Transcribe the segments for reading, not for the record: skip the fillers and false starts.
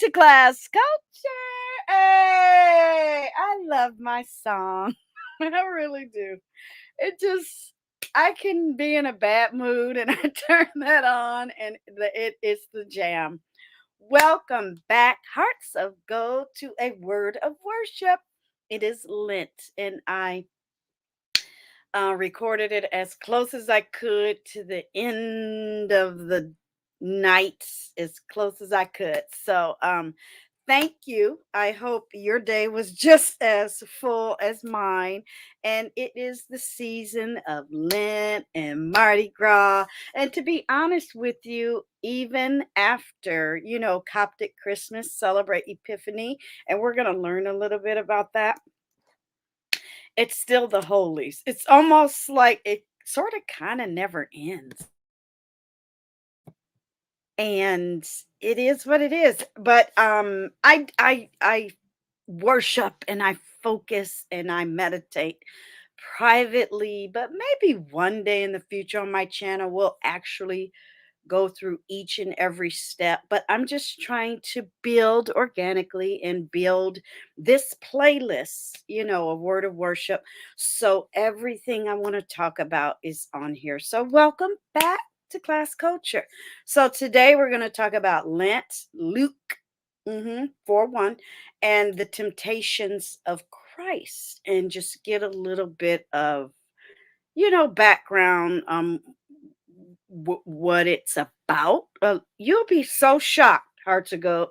to class culture. Hey, I love my song. I really do. It just I can be in a bad mood and I turn that on and it is the jam. Welcome back, hearts of gold, to a word of worship. It is Lent, and I recorded it as close as I could to the end of the night, as close as I could. So, thank you. I hope your day was just as full as mine. And it is the season of Lent and Mardi Gras. And to be honest with you, even after, Coptic Christmas, celebrate Epiphany, and we're going to learn a little bit about that, it's still the holies. It's almost like it sort of kind of never ends. And it is what it is. But I worship and I focus and I meditate privately, but maybe one day in the future on my channel we'll actually go through each and every step, but I'm just trying to build organically and build this playlist, a word of worship. So everything I want to talk about is on here. So welcome back to Class Culture. So today we're going to talk about Lent, Luke 4:1, and the temptations of Christ, and just get a little bit of background, what it's about. You'll be so shocked, Hearts of Gold.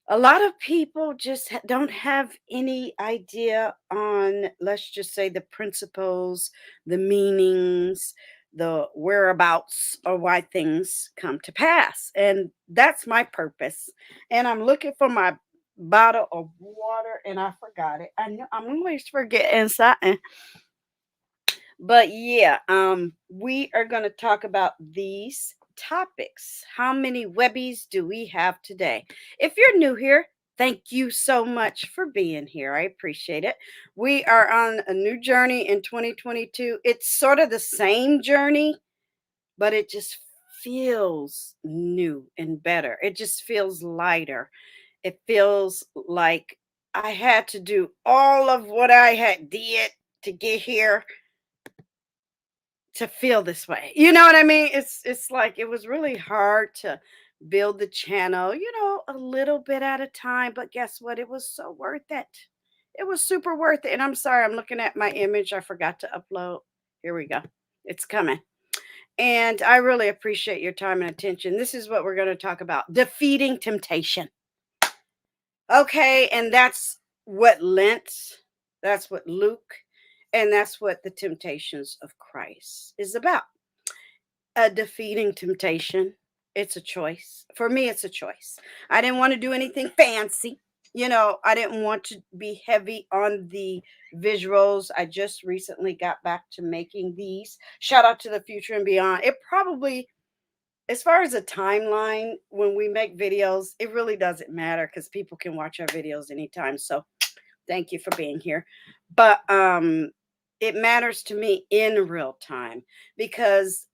A lot of people just don't have any idea on, let's just say, the principles, the meanings, the whereabouts, or why things come to pass. And that's my purpose. And I'm looking for my bottle of water, and I forgot it. I know I'm always forgetting something. But yeah, we are going to talk about these topics. How many webbies do we have today? If you're new here, thank you so much for being here. I appreciate it. We are on a new journey in 2022. It's sort of the same journey, but it just feels new and better. It just feels lighter. It feels like I had to do all of what I had did to get here to feel this way. You know what I mean? It's like it was really hard to build the channel, a little bit at a time, but guess what? It was so worth it. It was super worth it. And I'm sorry, I'm looking at my image. I forgot to upload. Here we go. It's coming. And I really appreciate your time and attention. This is what we're going to talk about: defeating temptation. Okay, and that's what Lent, that's what Luke, and that's what the temptations of Christ is about. Defeating temptation. It's a choice. For me, it's a choice. I didn't want to do anything fancy. I didn't want to be heavy on the visuals. I just recently got back to making these. Shout out to the future and beyond. It probably, as far as a timeline, when we make videos, it really doesn't matter because people can watch our videos anytime. So thank you for being here. But it matters to me in real time because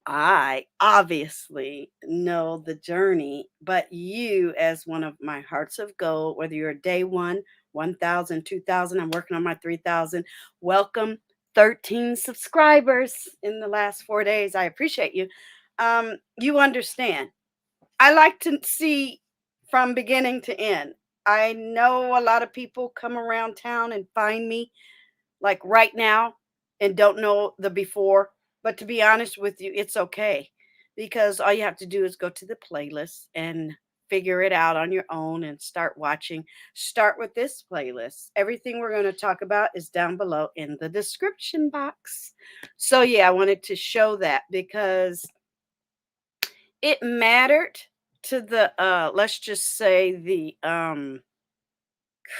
I obviously know the journey, but you, as one of my hearts of gold, whether you're day one, 1,000, 2,000, I'm working on my 3,000. Welcome, 13 subscribers in the last 4 days. I appreciate you. You understand. I like to see from beginning to end. I know a lot of people come around town and find me like right now and don't know the before. But to be honest with you, it's okay because all you have to do is go to the playlist and figure it out on your own and start watching. Start with this playlist. Everything we're going to talk about is down below in the description box. So, yeah, I wanted to show that because it mattered to the, let's just say, the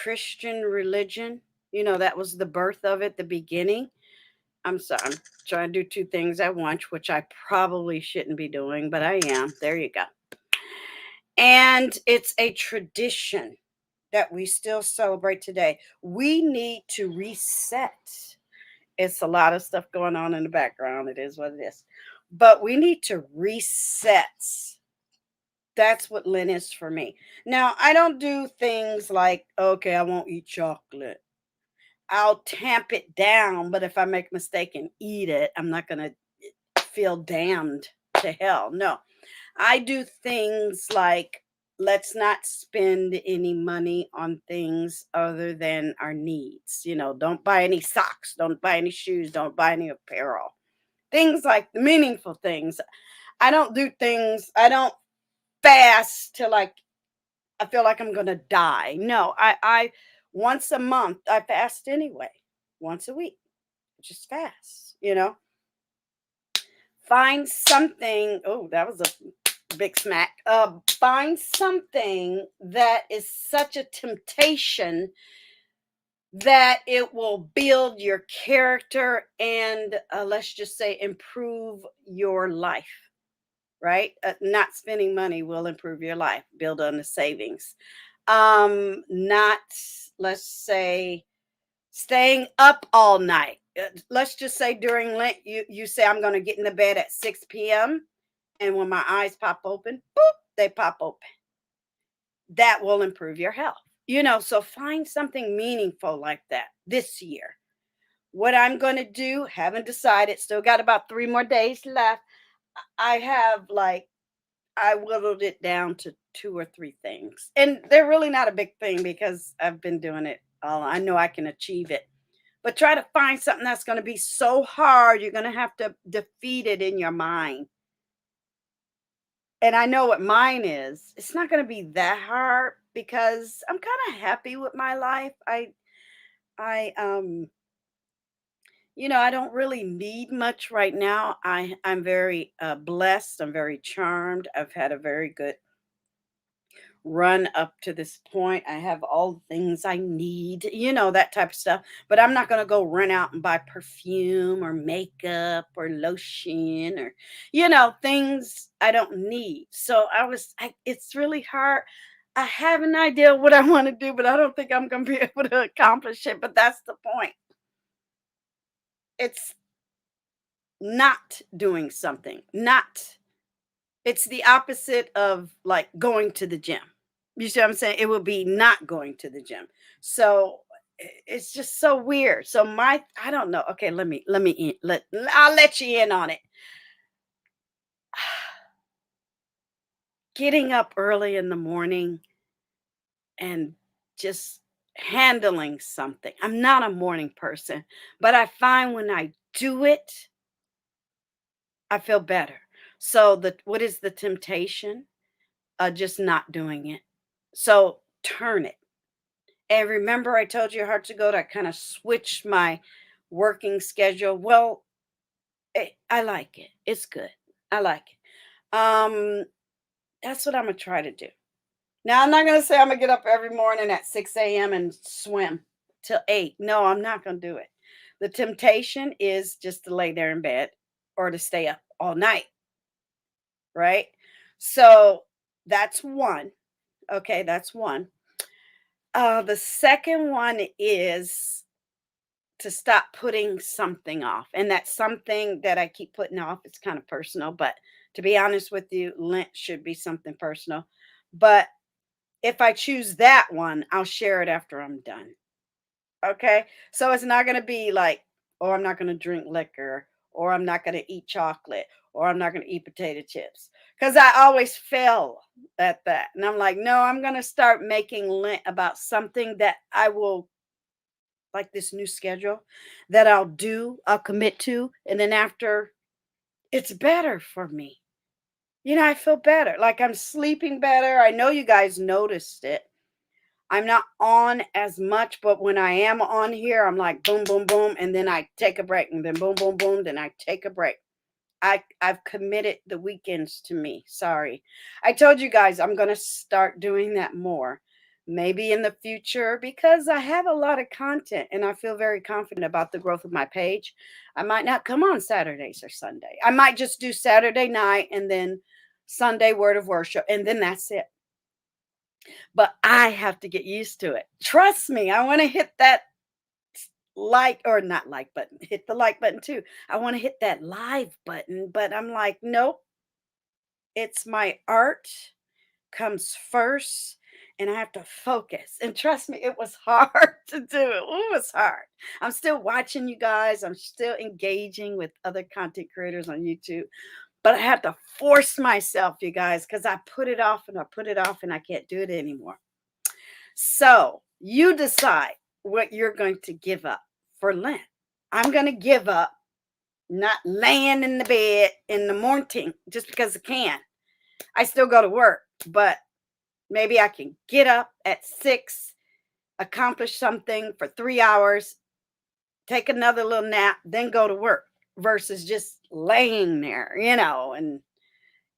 Christian religion. That was the birth of it, the beginning. I'm sorry, I'm trying to do two things at once, which I probably shouldn't be doing, but I am. There you go. And it's a tradition that we still celebrate today. We need to reset. It's a lot of stuff going on in the background. It is what it is. But we need to reset That's what Lent is for me. Now, I don't do things like, okay, I won't eat chocolate. I'll tamp it down, but if I make a mistake and eat it, I'm not going to feel damned to hell. No, I do things like let's not spend any money on things other than our needs. Don't buy any socks, don't buy any shoes, don't buy any apparel. Things like the meaningful things. I don't do things, I don't fast till like I feel like I'm going to die. No, I once a month I fast anyway. Once a week. Just fast. Find something. Oh, that was a big smack. Find something that is such a temptation that it will build your character and let's just say improve your life, right? Not spending money will improve your life. Build on the savings. Not, let's say, staying up all night. Let's just say during Lent, you say, I'm going to get in the bed at 6 p.m. And when my eyes pop open, boop, they pop open. That will improve your health. So find something meaningful like that this year. What I'm going to do, haven't decided, still got about 3 more days left. I have I whittled it down to 2 or 3 things. And they're really not a big thing because I've been doing it all. I know I can achieve it. But try to find something that's going to be so hard, you're going to have to defeat it in your mind. And I know what mine is. It's not going to be that hard because I'm kind of happy with my life. I I don't really need much right now. I'm very blessed. I'm very charmed. I've had a very good run up to this point. I have all the things I need, that type of stuff. But I'm not going to go run out and buy perfume or makeup or lotion or, things I don't need. So it's really hard. I have an idea what I want to do, but I don't think I'm going to be able to accomplish it. But that's the point. It's not doing something, not, it's the opposite of like going to the gym. You see what I'm saying? It would be not going to the gym. So it's just so weird. So I don't know. Okay, I'll let you in on it. Getting up early in the morning and just handling something. I'm not a morning person, but I find when I do it, I feel better. So what is the temptation? Just not doing it. So turn it. And remember, I told you hard to go to kind of switch my working schedule. Well, I like it. It's good. I like it. That's what I'm gonna try to do. Now, I'm not gonna say I'm gonna get up every morning at 6 a.m. and swim till 8. No, I'm not gonna do it. The temptation is just to lay there in bed or to stay up all night, right? So that's one. Okay, that's one. The second one is to stop putting something off. And that's something that I keep putting off. It's kind of personal, but to be honest with you, Lent should be something personal. But if I choose that one, I'll share it after I'm done. Okay. So it's not going to be like, oh, I'm not going to drink liquor, or I'm not going to eat chocolate, or I'm not going to eat potato chips. Because I always fail at that. And I'm like, no, I'm going to start making Lent about something that I will, like this new schedule that I'll commit to. And then after, it's better for me. I feel better. Like I'm sleeping better. I know you guys noticed it. I'm not on as much, but when I am on here, I'm like boom, boom, boom. And then I take a break and then boom, boom, boom. Then I take a break. I've committed the weekends to me. Sorry. I told you guys I'm going to start doing that more. Maybe in the future because I have a lot of content and I feel very confident about the growth of my page. I might not come on Saturdays or Sunday. I might just do Saturday night and then Sunday word of worship and then that's it. But I have to get used to it. Trust me, I want to hit that like or not like button. Hit the like button too. I want to hit that live button, but I'm like, nope. It's my art. comes first, and I have to focus. And trust me, it was hard to do it. It was hard. I'm still watching you guys. I'm still engaging with other content creators on YouTube, but I have to force myself, you guys, because I put it off and I put it off and I can't do it anymore. So you decide what you're going to give up for Lent. I'm going to give up not laying in the bed in the morning just because I can. I still go to work, but maybe I can get up at 6, accomplish something for 3 hours, take another little nap, then go to work versus just laying there, and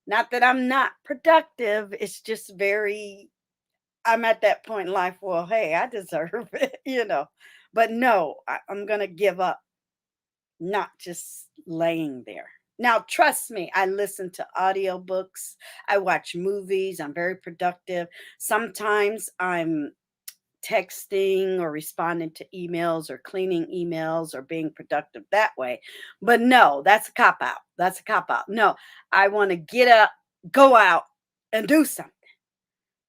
not that I'm not productive. It's just I'm at that point in life. Well, hey, I deserve it. But no, I'm going to give up, not just laying there. Now, trust me, I listen to audiobooks, I watch movies, I'm very productive. Sometimes I'm texting or responding to emails or cleaning emails or being productive that way. But no, that's a cop out. That's a cop out. No, I want to get up, go out, and do something.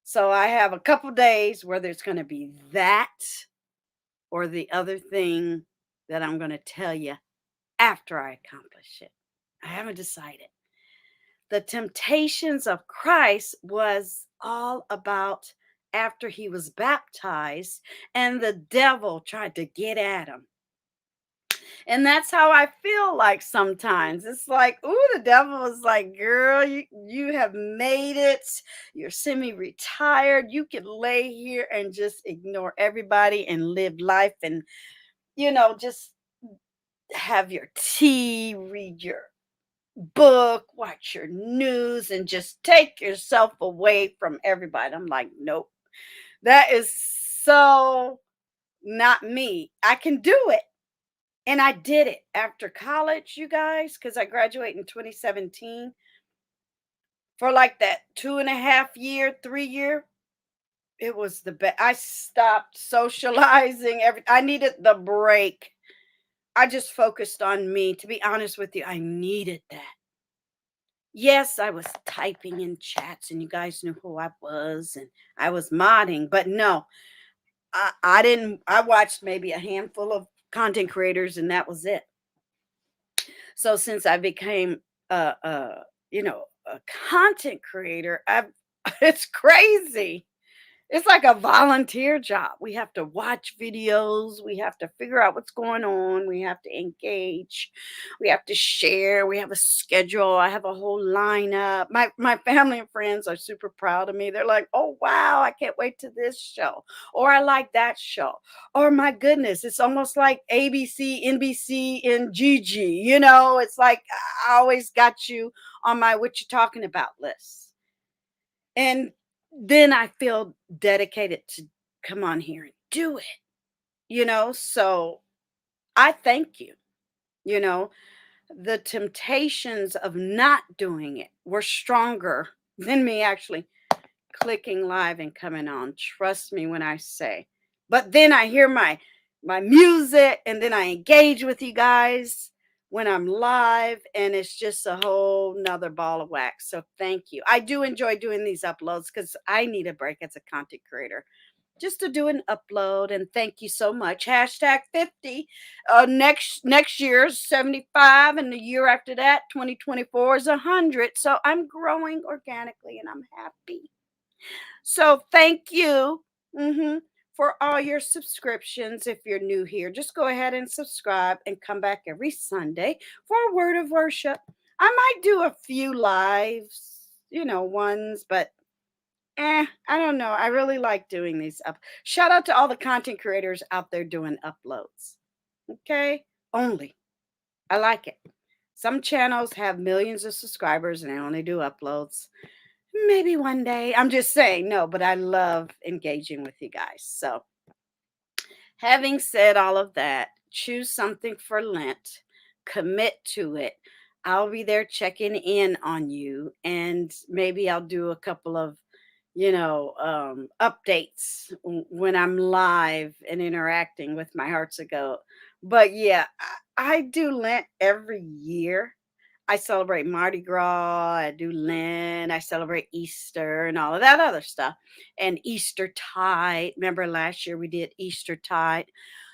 So I have a couple days where there's going to be that or the other thing that I'm going to tell you after I accomplish it. I haven't decided. The temptations of Christ was all about after he was baptized and the devil tried to get at him. And that's how I feel like sometimes. It's like, ooh, the devil is like, girl, you have made it. You're semi-retired. You can lay here and just ignore everybody and live life and, just have your tea, read your book, watch your news, and just take yourself away from everybody. I'm like, nope, that is so not me. I can do it. And I did it after college, you guys, because I graduated in 2017. For like that 2.5 year, 3 year, it was the best. I stopped socializing. I needed the break. I just focused on me. To be honest with you, I needed that. Yes, I was typing in chats and you guys knew who I was and I was modding, but no, I didn't. I watched maybe a handful of content creators and that was it. So since I became a content creator, it's crazy. It's like a volunteer job. We have to watch videos. We have to figure out what's going on. We have to engage. We have to share. We have a schedule. I have a whole lineup. My family and friends are super proud of me. They're like, "Oh wow, I can't wait to this show," or "I like that show," or "My goodness, it's almost like ABC, NBC, and Gigi." It's like I always got you on my "what you talking about" list. And then I feel dedicated to come on here and do it. So I thank you. You know, the temptations of not doing it were stronger than me actually clicking live and coming on. Trust me when I say. But then I hear my music and then I engage with you guys when I'm live and it's just a whole nother ball of wax. So thank you. I do enjoy doing these uploads because I need a break as a content creator. Just to do an upload and thank you so much. Hashtag 50. Next year's 75 and the year after that, 2024 is 100. So I'm growing organically and I'm happy. So thank you for all your subscriptions. If you're new here, just go ahead and subscribe and come back every Sunday for a word of worship. I might do a few lives, ones, but I don't know. I really like doing these up. Shout out to all the content creators out there doing uploads. Okay? Only. I like it. Some channels have millions of subscribers and they only do uploads. Maybe one day. I'm just saying, no, but I love engaging with you guys. So, having said all of that, choose something for Lent, commit to it. I'll be there checking in on you, and maybe I'll do a couple of, updates when I'm live and interacting with my hearts ago. But yeah, I do Lent every year. I celebrate Mardi Gras, I do Lent, I celebrate Easter and all of that other stuff. And Easter tide. Remember last year we did Easter tide.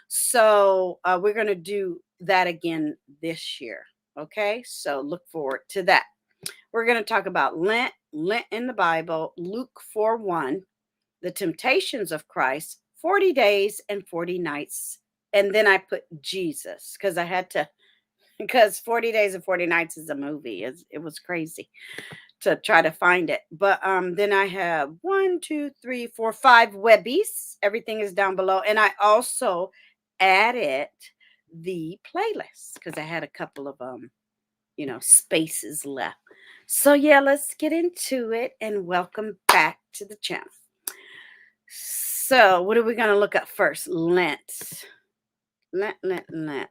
So we're going to do that again this year. Okay. So look forward to that. We're going to talk about Lent, Lent in the Bible, Luke 4:1, the temptations of Christ, 40 days and 40 nights. And then I put Jesus because I had to, because 40 Days and 40 Nights is a movie. It was crazy to try to find it. But then I have one, two, three, four, five Webbies. Everything is down below. And I also added the playlist because I had a couple of spaces left. So yeah, let's get into it and welcome back to the channel. So what are we going to look at first? Lent. Lent.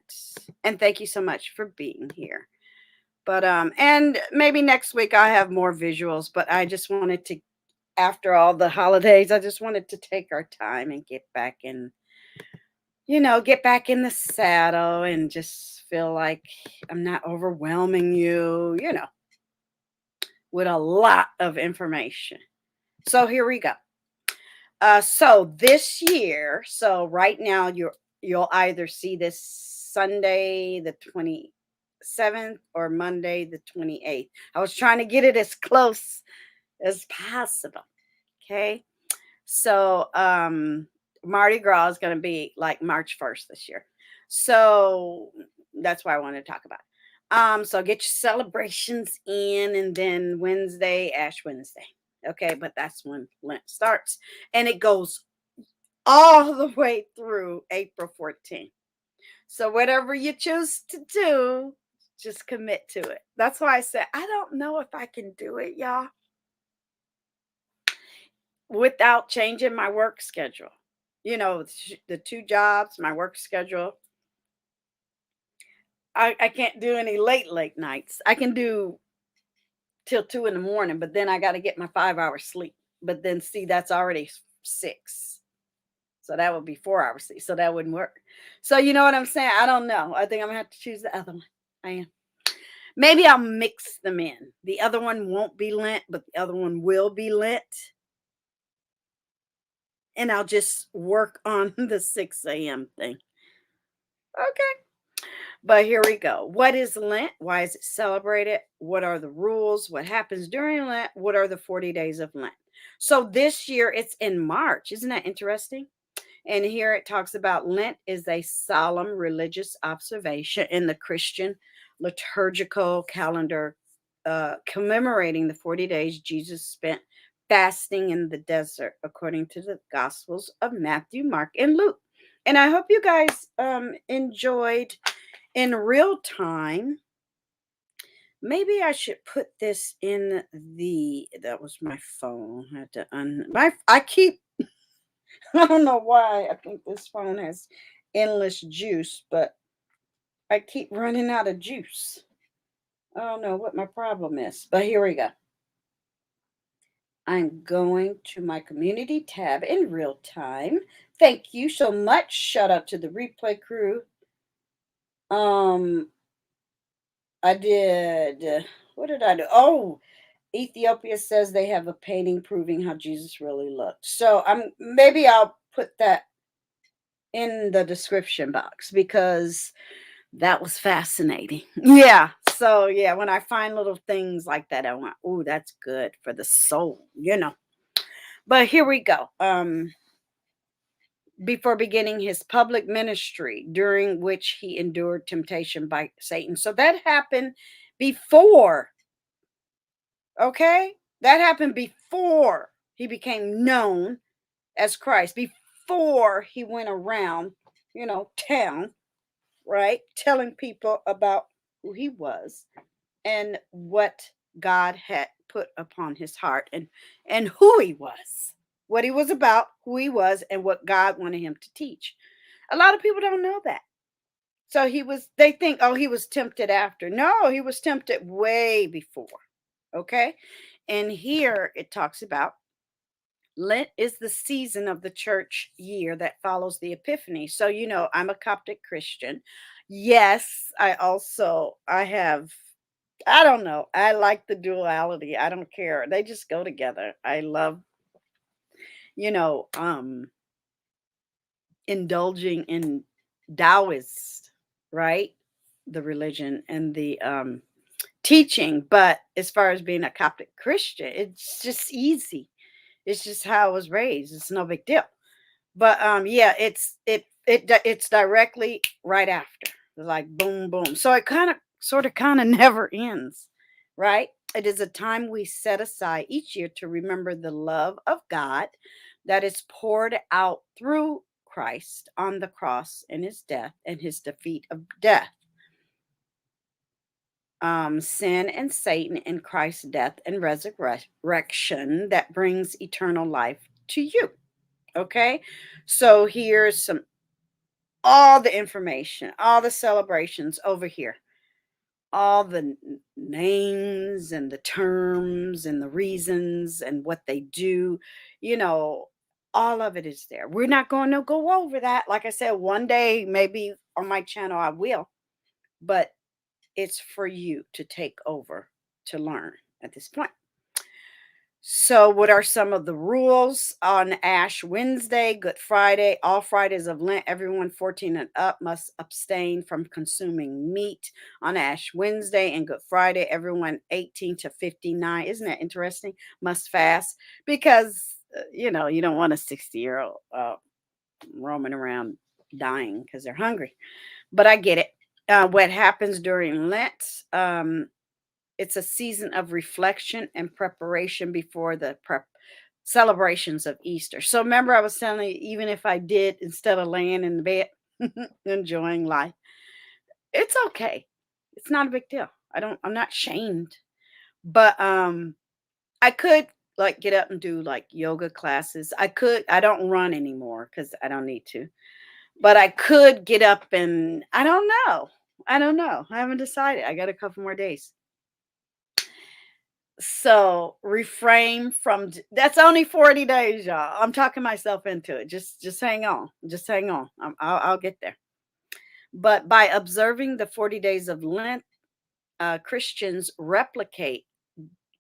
And thank you so much for being here. But and maybe next week I'll have more visuals, but I just wanted to, after all the holidays, I just wanted to take our time and get back in, get back in the saddle and just feel like I'm not overwhelming you, with a lot of information. So here we go. So this year, so right now you'll either see this Sunday the 27th or Monday the 28th. I was trying to get it as close as possible. Okay. So Mardi Gras is going to be like March 1st this year. So that's why I want to talk about it. So get your celebrations in, and then Wednesday, Ash Wednesday. Okay, but that's when Lent starts, and it goes all the way through April 14th. So whatever you choose to do, just commit to it. That's why I said I don't know if I can do it, y'all, without changing my work schedule. The two jobs, my work schedule. I can't do any late nights. I can do till 2 in the morning, but then I got to get my 5 hours sleep. But then see, that's already 6. So that would be 4 hours sleep. So that wouldn't work. So you know what I'm saying? I don't know. I think I'm gonna have to choose the other one. I am. Maybe I'll mix them in. The other one won't be Lent, but the other one will be Lent. And I'll just work on the 6 a.m. thing. Okay. But here we go. What is Lent? Why is it celebrated? What are the rules? What happens during Lent? What are the 40 days of Lent? So this year it's in March. Isn't that interesting? And here it talks about Lent is a solemn religious observation in the Christian liturgical calendar, commemorating the 40 days Jesus spent fasting in the desert, according to the Gospels of Matthew, Mark, and Luke. And I hope you guys enjoyed in real time. Maybe I should put this in that was my phone. I had to I keep, I don't know why. I think this phone has endless juice, but I keep running out of juice. I don't know what my problem is, but here we go. I'm going to my community tab in real time. Thank you so much. Shout out to the replay crew. I did, what did I do? Oh, Ethiopia says they have a painting proving how Jesus really looked. So maybe I'll put that in the description box because that was fascinating. Yeah. So yeah, when I find little things like that, I want, oh, that's good for the soul, But here we go. Before beginning his public ministry, during which he endured temptation by Satan. So that happened before. Okay? That happened before he became known as Christ, before he went around, town, right? Telling people about who he was and what God had put upon his heart and who he was, what he was about, who he was, and what God wanted him to teach. A lot of people don't know that. So they think, oh, he was tempted after. No, he was tempted way before. Okay. And here it talks about Lent is the season of the church year that follows the Epiphany. So, I'm a Coptic Christian. Yes, I have I don't know. I like the duality. I don't care. They just go together. I love, you know, indulging in Taoist, right? The religion and the teaching, but as far as being a Coptic Christian, it's just easy. It's just how I was raised. It's no big deal. But yeah, it's directly right after. Like boom boom. So it kind of sort of kind of never ends, right? It is a time we set aside each year to remember the love of God that is poured out through Christ on the cross and his death and his defeat of death, sin and Satan, in Christ's death and resurrection that brings eternal life to you. Okay, so here's some all the information, all the celebrations over here, all the names and the terms and the reasons and what they do, you know, all of it is there. We're not going to go over that. Like I said, one day maybe on my channel I will, but it's for you to take over to learn at this point. So, what are some of the rules on Ash Wednesday, Good Friday, all Fridays of Lent? Everyone 14 and up must abstain from consuming meat on Ash Wednesday and Good Friday. Everyone 18 to 59, isn't that interesting? Must fast because, you know, you don't want a 60-year-old roaming around dying because they're hungry. But I get it. What happens during Lent? It's a season of reflection and preparation before the celebrations of Easter. So remember, I was telling you, even if I did instead of laying in the bed enjoying life, it's okay. It's not a big deal. I'm not shamed. But I could like get up and do like yoga classes. I don't run anymore because I don't need to. But I could get up and I don't know. I don't know. I haven't decided. I got a couple more days. So, refrain from that's only 40 days, y'all. I'm talking myself into it. Just hang on. Just hang on. I'll get there. But by observing the 40 days of Lent, Christians replicate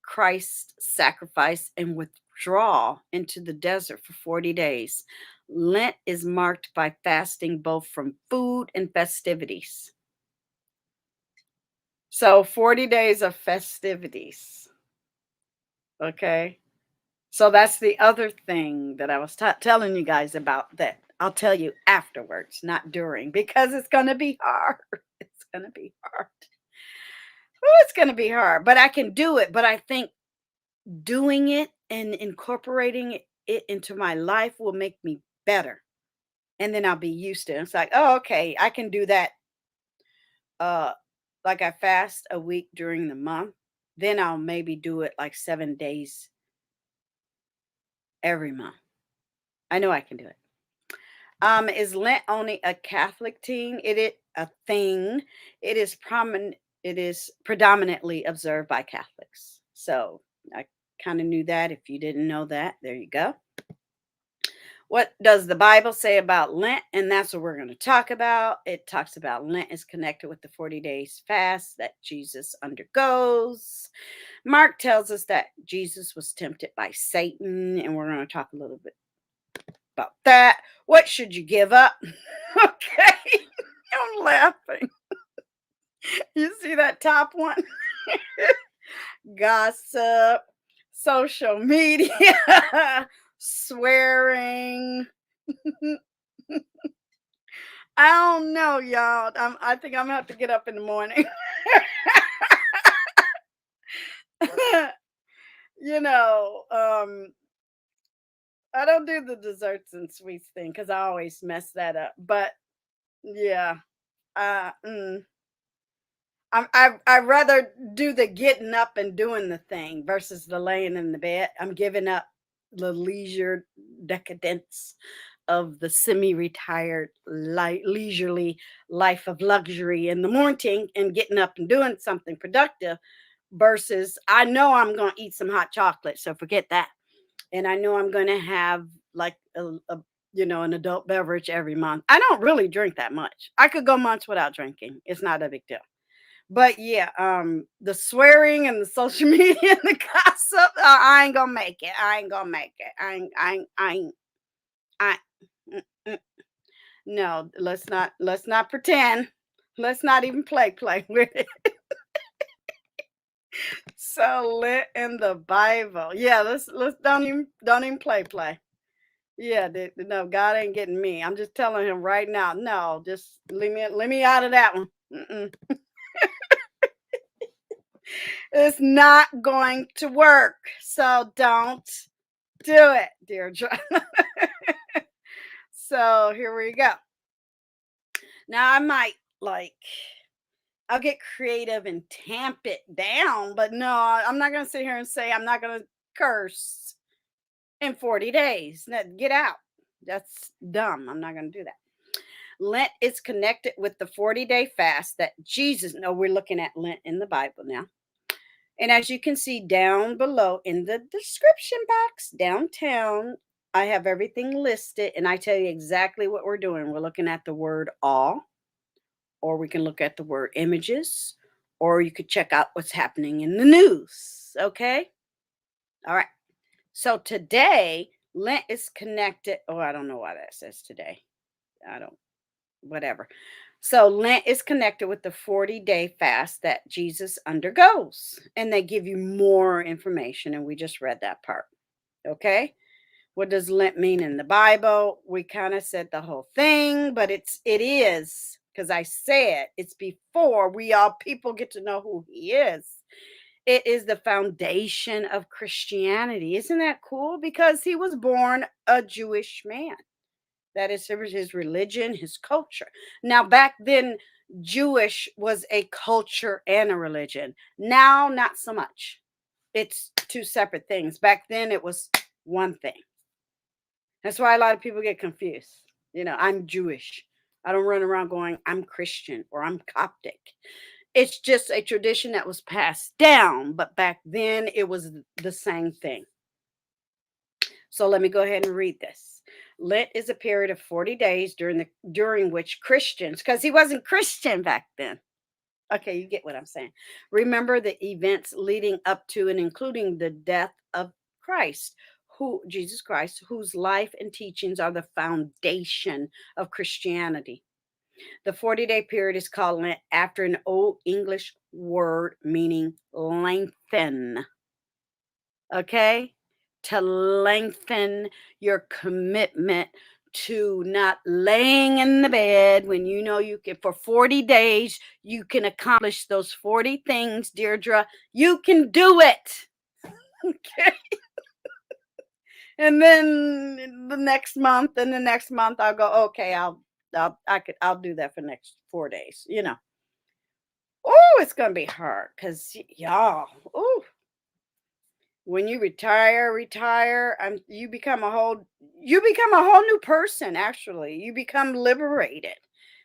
Christ's sacrifice and withdraw into the desert for 40 days. Lent is marked by fasting both from food and festivities. So, 40 days of festivities. Okay. So that's the other thing that I was telling you guys about that I'll tell you afterwards, not during, because it's going to be hard. It's going to be hard. Oh, it's going to be hard, but I can do it. But I think doing it and incorporating it into my life will make me better. And then I'll be used to it. It's like, oh, okay, I can do that. Uh, like I fast a week during the month. Then I'll maybe do it like 7 days every month. I know I can do it. Is Lent only a Catholic thing? It is a thing. It is prominent. It is predominantly observed by Catholics. So I kind of knew that. If you didn't know that, there you go. What does the Bible say about Lent? And that's what we're going to talk about. It talks about Lent is connected with the 40 days fast that Jesus undergoes. Mark tells us that Jesus was tempted by Satan, and we're going to talk a little bit about that. What should you give up? Okay. I'm laughing. You see that top one? Gossip, social media, swearing. I don't know, y'all. I think I'm gonna have to get up in the morning. you know, I don't do the desserts and sweets thing because I always mess that up. But yeah, uh, mm, I'd rather do the getting up and doing the thing versus the laying in the bed. I'm giving up the leisure decadence of the semi-retired, leisurely life of luxury in the morning and getting up and doing something productive versus I know I'm going to eat some hot chocolate, so forget that. And I know I'm going to have like an adult beverage every month. I don't really drink that much. I could go months without drinking. It's not a big deal. But yeah, the swearing and the social media and the gossip, I ain't gonna make it. I ain't gonna make it. I, mm, mm. No, let's not pretend. Let's not even play with it. So lit in the Bible. Yeah, let's don't even play. Yeah, no, God ain't getting me. I'm just telling him right now. No, just leave me out of that one. Mm-mm. It's not going to work. So don't do it, Deirdre. So here we go. Now I might like I'll get creative and tamp it down, but no, I'm not gonna sit here and say I'm not gonna curse in 40 days. Get out. That's dumb. I'm not gonna do that. Lent is connected with the 40-day fast that Jesus. No, we're looking at Lent in the Bible now. And as you can see down below in the description box downtown, I have everything listed and I tell you exactly what we're doing. We're looking at the word all, or we can look at the word images, or you could check out what's happening in the news. Okay? All right. So today, Lent is connected. Oh, I don't know why that says today. I don't, whatever. So Lent is connected with the 40-day fast that Jesus undergoes. And they give you more information. And we just read that part. Okay. What does Lent mean in the Bible? We kind of said the whole thing, but it is because I said it's before we all people get to know who he is. It is the foundation of Christianity. Isn't that cool? Because he was born a Jewish man. That is his religion, his culture. Now, back then, Jewish was a culture and a religion. Now, not so much. It's two separate things. Back then, it was one thing. That's why a lot of people get confused. I'm Jewish. I don't run around going, I'm Christian or I'm Coptic. It's just a tradition that was passed down, but back then it was the same thing. So let me go ahead and read this. Lent is a period of 40 days during which Christians, because he wasn't Christian back then. Okay, you get what I'm saying. Remember the events leading up to and including the death of Christ, Jesus Christ, whose life and teachings are the foundation of Christianity. The 40-day period is called Lent after an Old English word meaning lengthen. Okay? To lengthen your commitment to not laying in the bed when you know you can, for 40 days, you can accomplish those 40 things, Deirdre. You can do it. Okay. And then the next month and the next month I'll go, okay, I'll do that for the next 4 days. Oh, it's gonna be hard because y'all, oh, when you retire, you become a whole new person. Actually, you become liberated.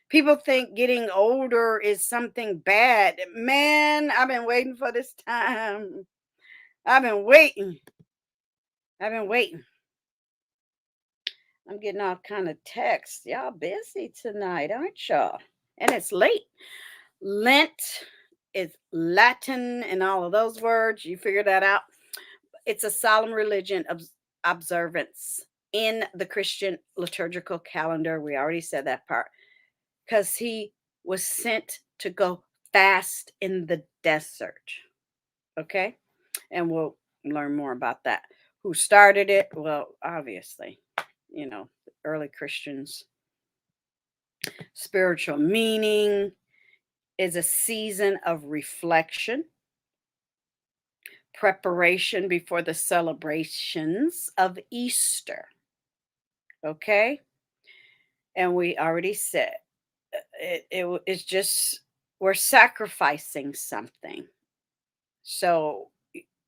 People think getting older is something bad. Man, I've been waiting for this time. I've been waiting. I've been waiting. I'm getting all kind of texts. Y'all busy tonight, aren't y'all? And it's late. Lent is Latin and all of those words. You figure that out. It's a solemn religion observance in the Christian liturgical calendar. We already said that part. Because he was sent to go fast in the desert. Okay? And we'll learn more about that. Who started it? Well, obviously, early Christians. Spiritual meaning is a season of reflection, preparation before the celebrations of Easter. Okay? And we already said it's just we're sacrificing something. So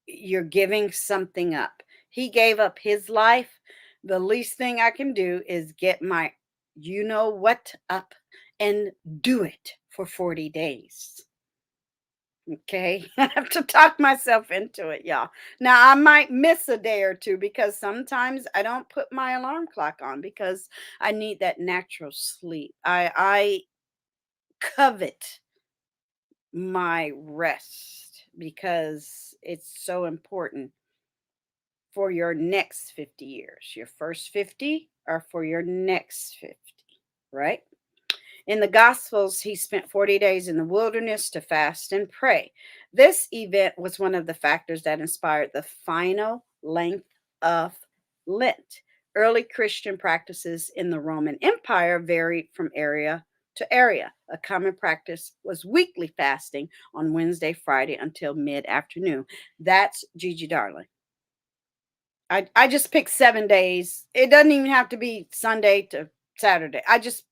you're giving something up. He gave up his life. The least thing I can do is get my what up and do it for 40 days. Okay. I have to talk myself into it, y'all. Now, I might miss a day or two because sometimes I don't put my alarm clock on because I need that natural sleep. I covet my rest because it's so important for your next 50 years. Your first 50 are for your next 50, right? In the Gospels, he spent 40 days in the wilderness to fast and pray. This event was one of the factors that inspired the final length of Lent. Early Christian practices in the Roman Empire varied from area to area. A common practice was weekly fasting on Wednesday, Friday until mid afternoon. That's Gigi Darling. I just picked 7 days. It doesn't even have to be Sunday to Saturday. I just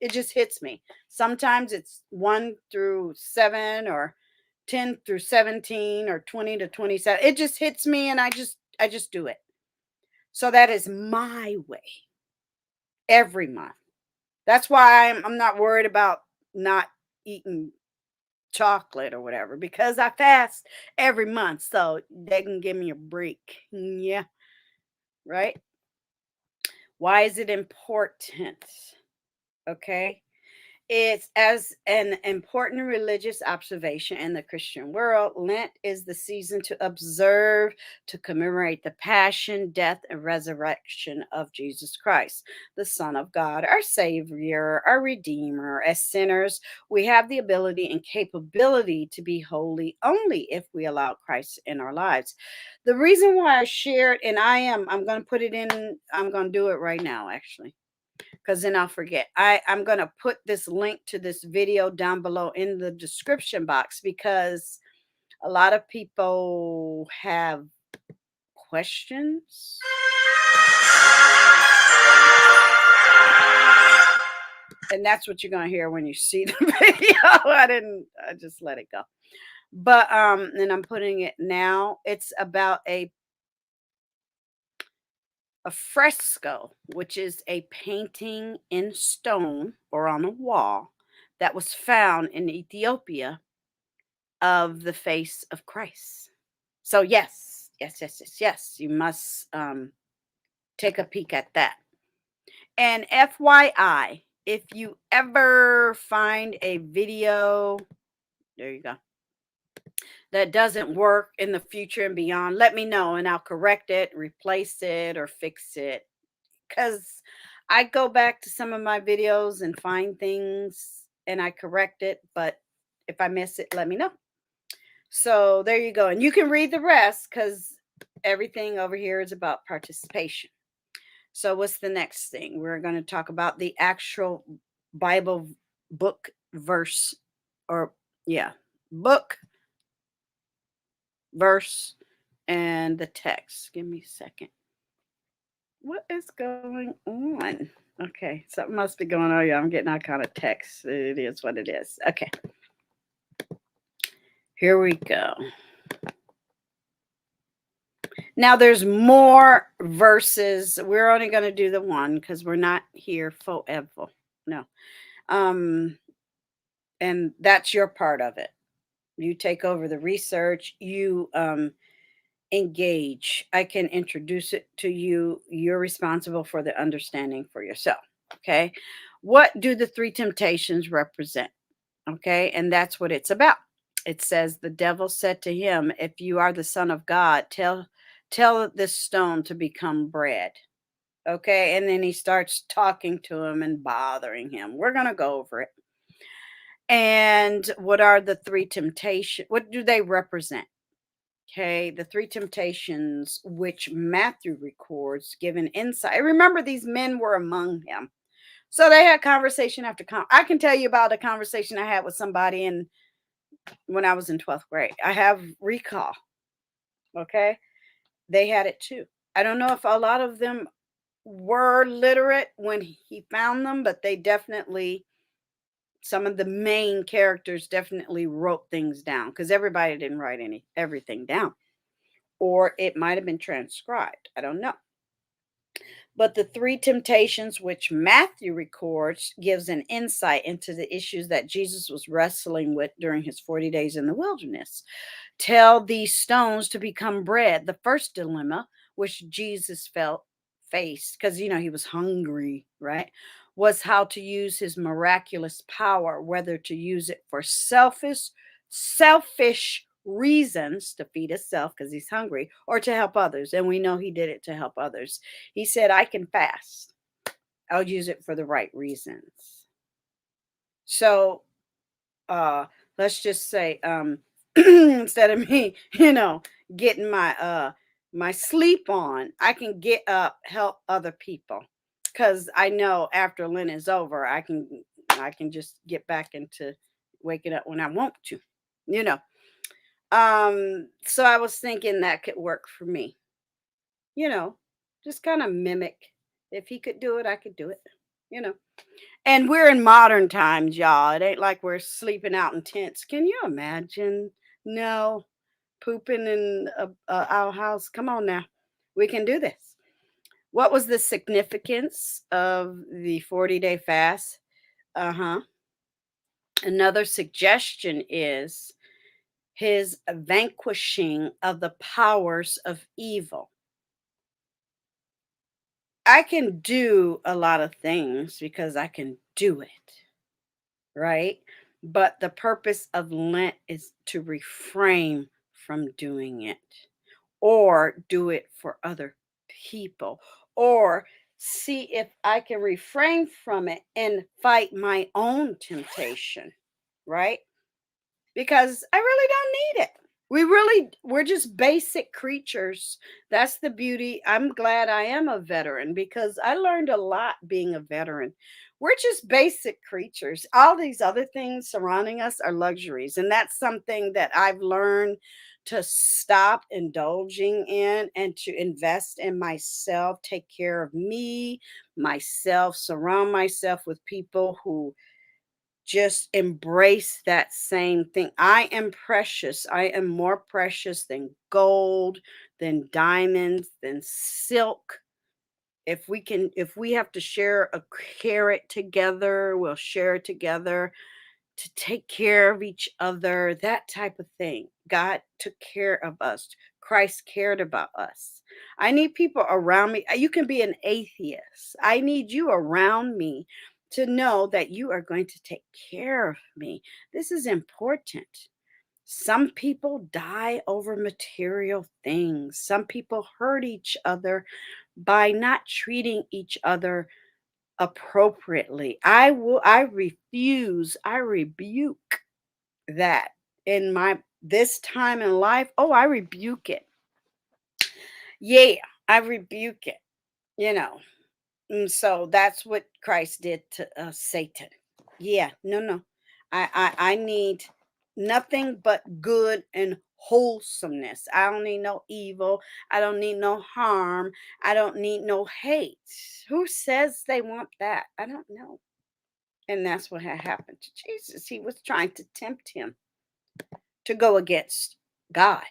it just hits me. Sometimes it's 1 through 7 or 10 through 17 or 20 to 27. It just hits me and I just do it. So that is my way every month. That's why I'm not worried about not eating chocolate or whatever because I fast every month. So they can give me a break. Yeah, right? Why is it important? Okay. It's as an important religious observation in the Christian world. Lent is the season to observe, to commemorate the passion, death, and resurrection of Jesus Christ, the Son of God, our Savior, our Redeemer. As sinners, we have the ability and capability to be holy only if we allow Christ in our lives. The reason why I shared, and I'm going to put it in, I'm going to do it right now, actually because then I'll forget. I'm going to put this link to this video down below in the description box because a lot of people have questions. And that's what you're going to hear when you see the video. I just let it go. But and I'm putting it now. It's about a fresco, which is a painting in stone or on a wall that was found in Ethiopia of the face of Christ. So yes, you must take a peek at that. And FYI, if you ever find a video, there you go, that doesn't work in the future and beyond, let me know and I'll correct it, replace it, or fix it. Because I go back to some of my videos and find things and I correct it. But if I miss it, let me know. So there you go. And you can read the rest because everything over here is about participation. So what's the next thing? We're going to talk about the actual Bible book verse or yeah, book verse and the text. Give me a second. What is going on? Okay, something must be going on. Yeah, I'm getting all kind of text. It is what it is. Okay. Here we go. Now there's more verses. We're only going to do the one because we're not here forever. No. And that's your part of it. You take over the research. You engage. I can introduce it to you. You're responsible for the understanding for yourself. Okay. What do the three temptations represent? Okay. And that's what it's about. It says the devil said to him, if you are the son of God, tell this stone to become bread. Okay. And then he starts talking to him and bothering him. We're going to go over it. And what are the three temptations? What do they represent? Okay, the three temptations which Matthew records give an insight. Remember, these men were among him. So they had conversation after I can tell you about a conversation I had with somebody when I was in 12th grade. I have recall. Okay. They had it too. I don't know if a lot of them were literate when he found them, but they definitely, some of the main characters definitely wrote things down because everybody didn't write everything down. Or it might have been transcribed. I don't know. But the three temptations which Matthew records gives an insight into the issues that Jesus was wrestling with during his 40 days in the wilderness. Tell these stones to become bread. The first dilemma which Jesus faced, because he was hungry, right, was how to use his miraculous power, whether to use it for selfish reasons to feed himself because he's hungry, or to help others. And we know he did it to help others. He said, I can fast. I'll use it for the right reasons. So uh let's just say instead of me, getting my sleep on, I can get up, help other people. Cause I know after Lent is over, I can just get back into waking up when I want to, you know. So I was thinking that could work for me, you know, just kind of mimic. If he could do it, I could do it, you know. And we're in modern times, y'all. It ain't like we're sleeping out in tents. Can you imagine? No, pooping in our house. Come on now. We can do this. What was the significance of the 40-day fast? Uh huh. Another suggestion is his vanquishing of the powers of evil. I can do a lot of things because I can do it, right? But the purpose of Lent is to refrain from doing it or do it for other people or see if I can refrain from it and fight my own temptation, right? Because I really don't need it. We're just basic creatures. That's the beauty. I'm glad I am a veteran because I learned a lot being a veteran. We're just basic creatures. All these other things surrounding us are luxuries. And that's something that I've learned to stop indulging in and to invest in myself, take care of me, myself, surround myself with people who just embrace that same thing. I am precious. I am more precious than gold, than diamonds, than silk. If we have to share a carrot together, we'll share it together to take care of each other, that type of thing. God took care of us. Christ cared about us. I need people around me. You can be an atheist. I need you around me to know that you are going to take care of me. This is important. Some people die over material things. Some people hurt each other by not treating each other appropriately. I rebuke that in my this time in life. Oh, I rebuke it. Yeah, I rebuke it, you know. And so that's what Christ did to Satan. Yeah, no. I need nothing but good and wholesomeness. I don't need no evil. I don't need no harm. I don't need no hate. Who says they want that? I don't know. And that's what had happened to Jesus. He was trying to tempt him to go against God,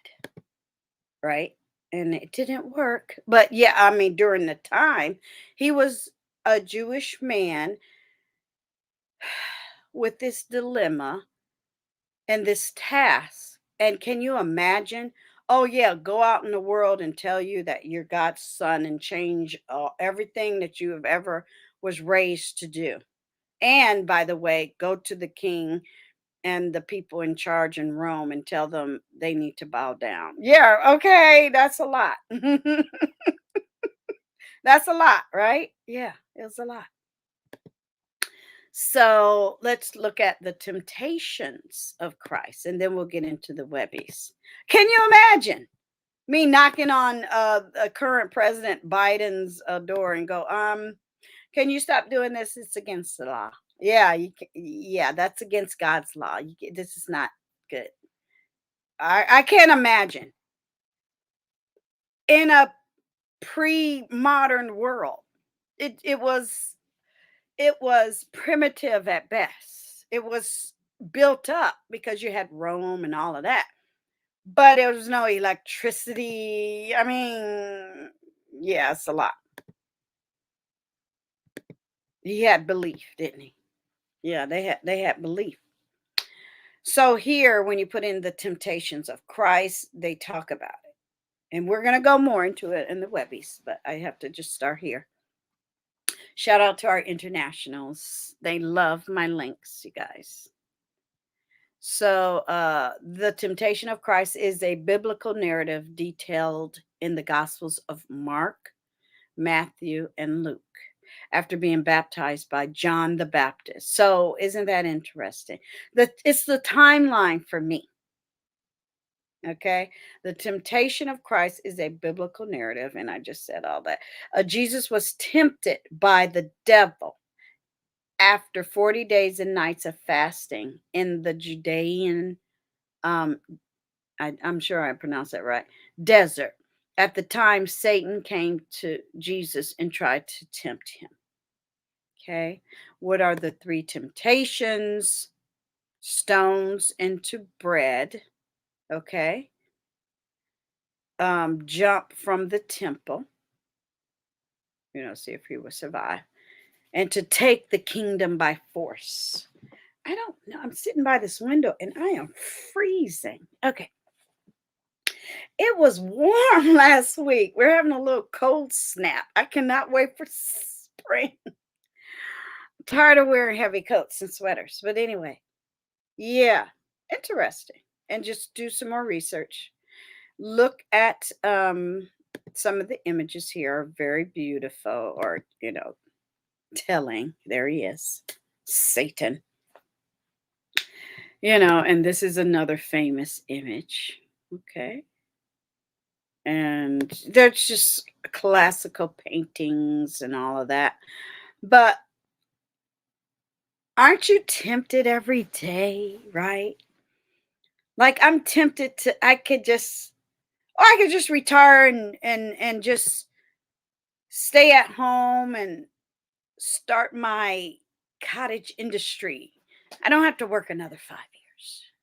right? And it didn't work. But yeah, I mean, during the time, he was a Jewish man with this dilemma and this task. And can you imagine? Oh, yeah, go out in the world and tell you that you're God's son and change everything that you have ever was raised to do. And by the way, go to the king and the people in charge in Rome and tell them they need to bow down. Yeah, okay, that's a lot. That's a lot, right? Yeah, it's a lot. So let's look at the temptations of Christ and then we'll get into the webbies. Can you imagine me knocking on current President Biden's door and go, can you stop doing this? It's against the law. Yeah, yeah, that's against God's law. This is not good. I can't imagine in a pre-modern world. It was primitive at best. It was built up because you had Rome and all of that. But there was no electricity. I mean, yeah, it's a lot. He had belief, didn't he? Yeah, they had belief. So here, when you put in the temptations of Christ, they talk about it. And we're going to go more into it in the webbies, but I have to just start here. Shout out to our internationals. They love my links, you guys. So, the temptation of Christ is a biblical narrative detailed in the Gospels of Mark, Matthew, and Luke after being baptized by John the Baptist. So, isn't that interesting? It's the timeline for me. Okay. The temptation of Christ is a biblical narrative. And I just said all that. Jesus was tempted by the devil after 40 days and nights of fasting in the Judean, um, I'm sure I pronounced that right, desert. At the time, Satan came to Jesus and tried to tempt him. Okay. What are the three temptations? Stones into bread. Okay. Jump from the temple, see if he will survive, and to take the kingdom by force. I don't know. I'm sitting by this window and I am freezing. Okay. It was warm last week. We're having a little cold snap. I cannot wait for spring. I'm tired of wearing heavy coats and sweaters. But anyway, yeah, interesting. And just do some more research. Look at some of the images here are very beautiful, or telling. There he is, Satan. And this is another famous image. Okay. And there's just classical paintings and all of that. But aren't you tempted every day, right? Like I'm tempted to, I could just retire and just stay at home and start my cottage industry. I don't have to work another 5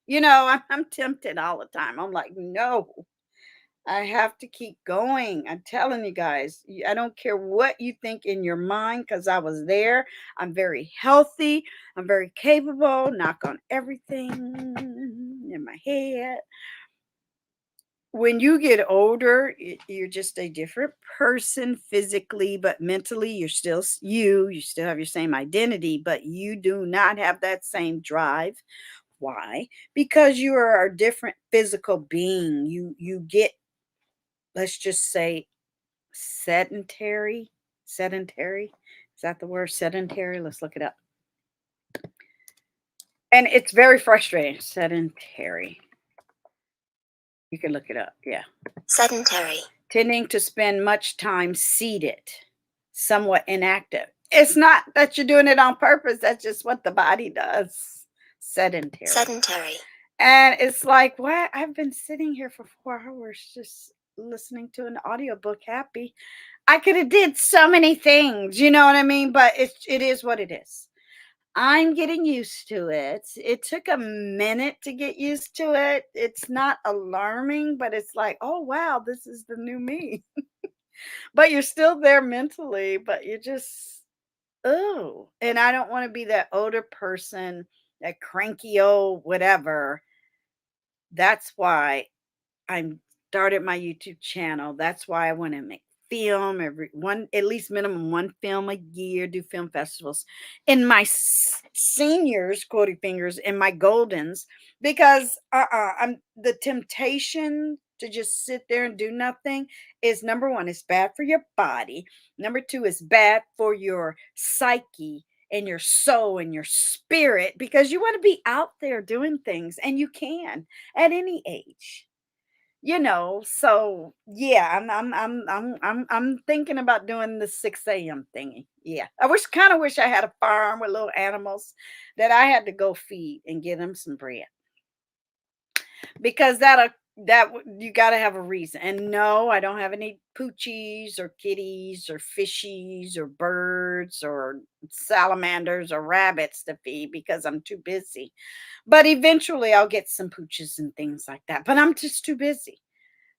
years. I'm tempted all the time. I'm like, no, I have to keep going. I'm telling you guys, I don't care what you think in your mind because I was there. I'm very healthy. I'm very capable. Knock on everything in my head. When you get older, you're just a different person physically, but mentally, you're still you. You still have your same identity, but you do not have that same drive. Why? Because you are a different physical being. You get, let's just say, sedentary. Sedentary. Is that the word? Sedentary? Let's look it up. And it's very frustrating. Sedentary. You can look it up. Yeah. Sedentary. Tending to spend much time seated, somewhat inactive. It's not that you're doing it on purpose. That's just what the body does. Sedentary. Sedentary. And it's like, what? I've been sitting here for 4 hours just listening to an audiobook happy. I could have did so many things, you know what I mean? But it is what it is. I'm getting used to it. It took a minute to get used to it. It's not alarming, but it's like, oh, wow, this is the new me. But you're still there mentally, but you're just, oh. And I don't want to be that older person, that cranky old whatever. That's why I started my YouTube channel. That's why I want to make film at least minimum one film a year, do film festivals in my seniors, quoting fingers, and my goldens, because I'm the temptation to just sit there and do nothing is, number one, it's bad for your body. Number two, it's bad for your psyche and your soul and your spirit, because you want to be out there doing things, and you can at any age. So yeah, I'm thinking about doing the 6 a.m. thingy. Yeah. Kind of wish I had a farm with little animals that I had to go feed and give them some bread. Because you got to have a reason. And no, I don't have any poochies or kitties or fishies or birds or salamanders or rabbits to feed because I'm too busy. But eventually I'll get some pooches and things like that. But I'm just too busy.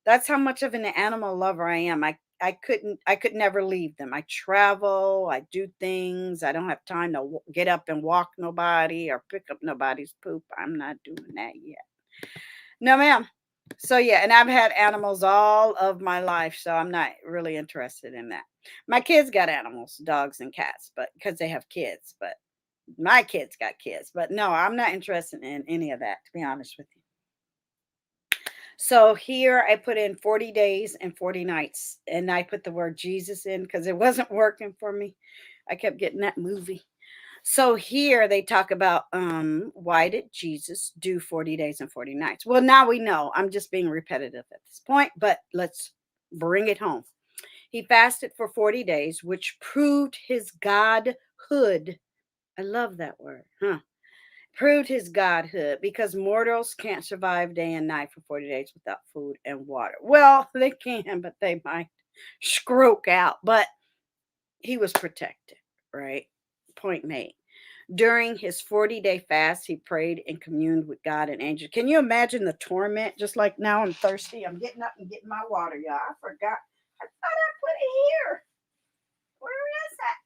That's how much of an animal lover I am. I could never leave them. I travel, I do things. I don't have time to get up and walk nobody or pick up nobody's poop. I'm not doing that yet. No, ma'am. So yeah, and I've had animals all of my life, so I'm not really interested in that. My kids got animals, dogs and cats, but because they have kids, but my kids got kids. But no, I'm not interested in any of that, to be honest with you. So here I put in 40 days and 40 nights, and I put the word Jesus in because it wasn't working for me. I kept getting that movie. So here they talk about why did Jesus do 40 days and 40 nights? Well, now we know. I'm just being repetitive at this point, but let's bring it home. He fasted for 40 days, which proved his godhood. I love that word, huh? Proved his godhood because mortals can't survive day and night for 40 days without food and water. Well, they can, but they might stroke out. But he was protected, right? Point made. During his 40-day fast, he prayed and communed with God and angels. Can you imagine the torment? Just like now I'm thirsty. I'm getting up and getting my water, y'all. I forgot. I thought I put it here. Where is that?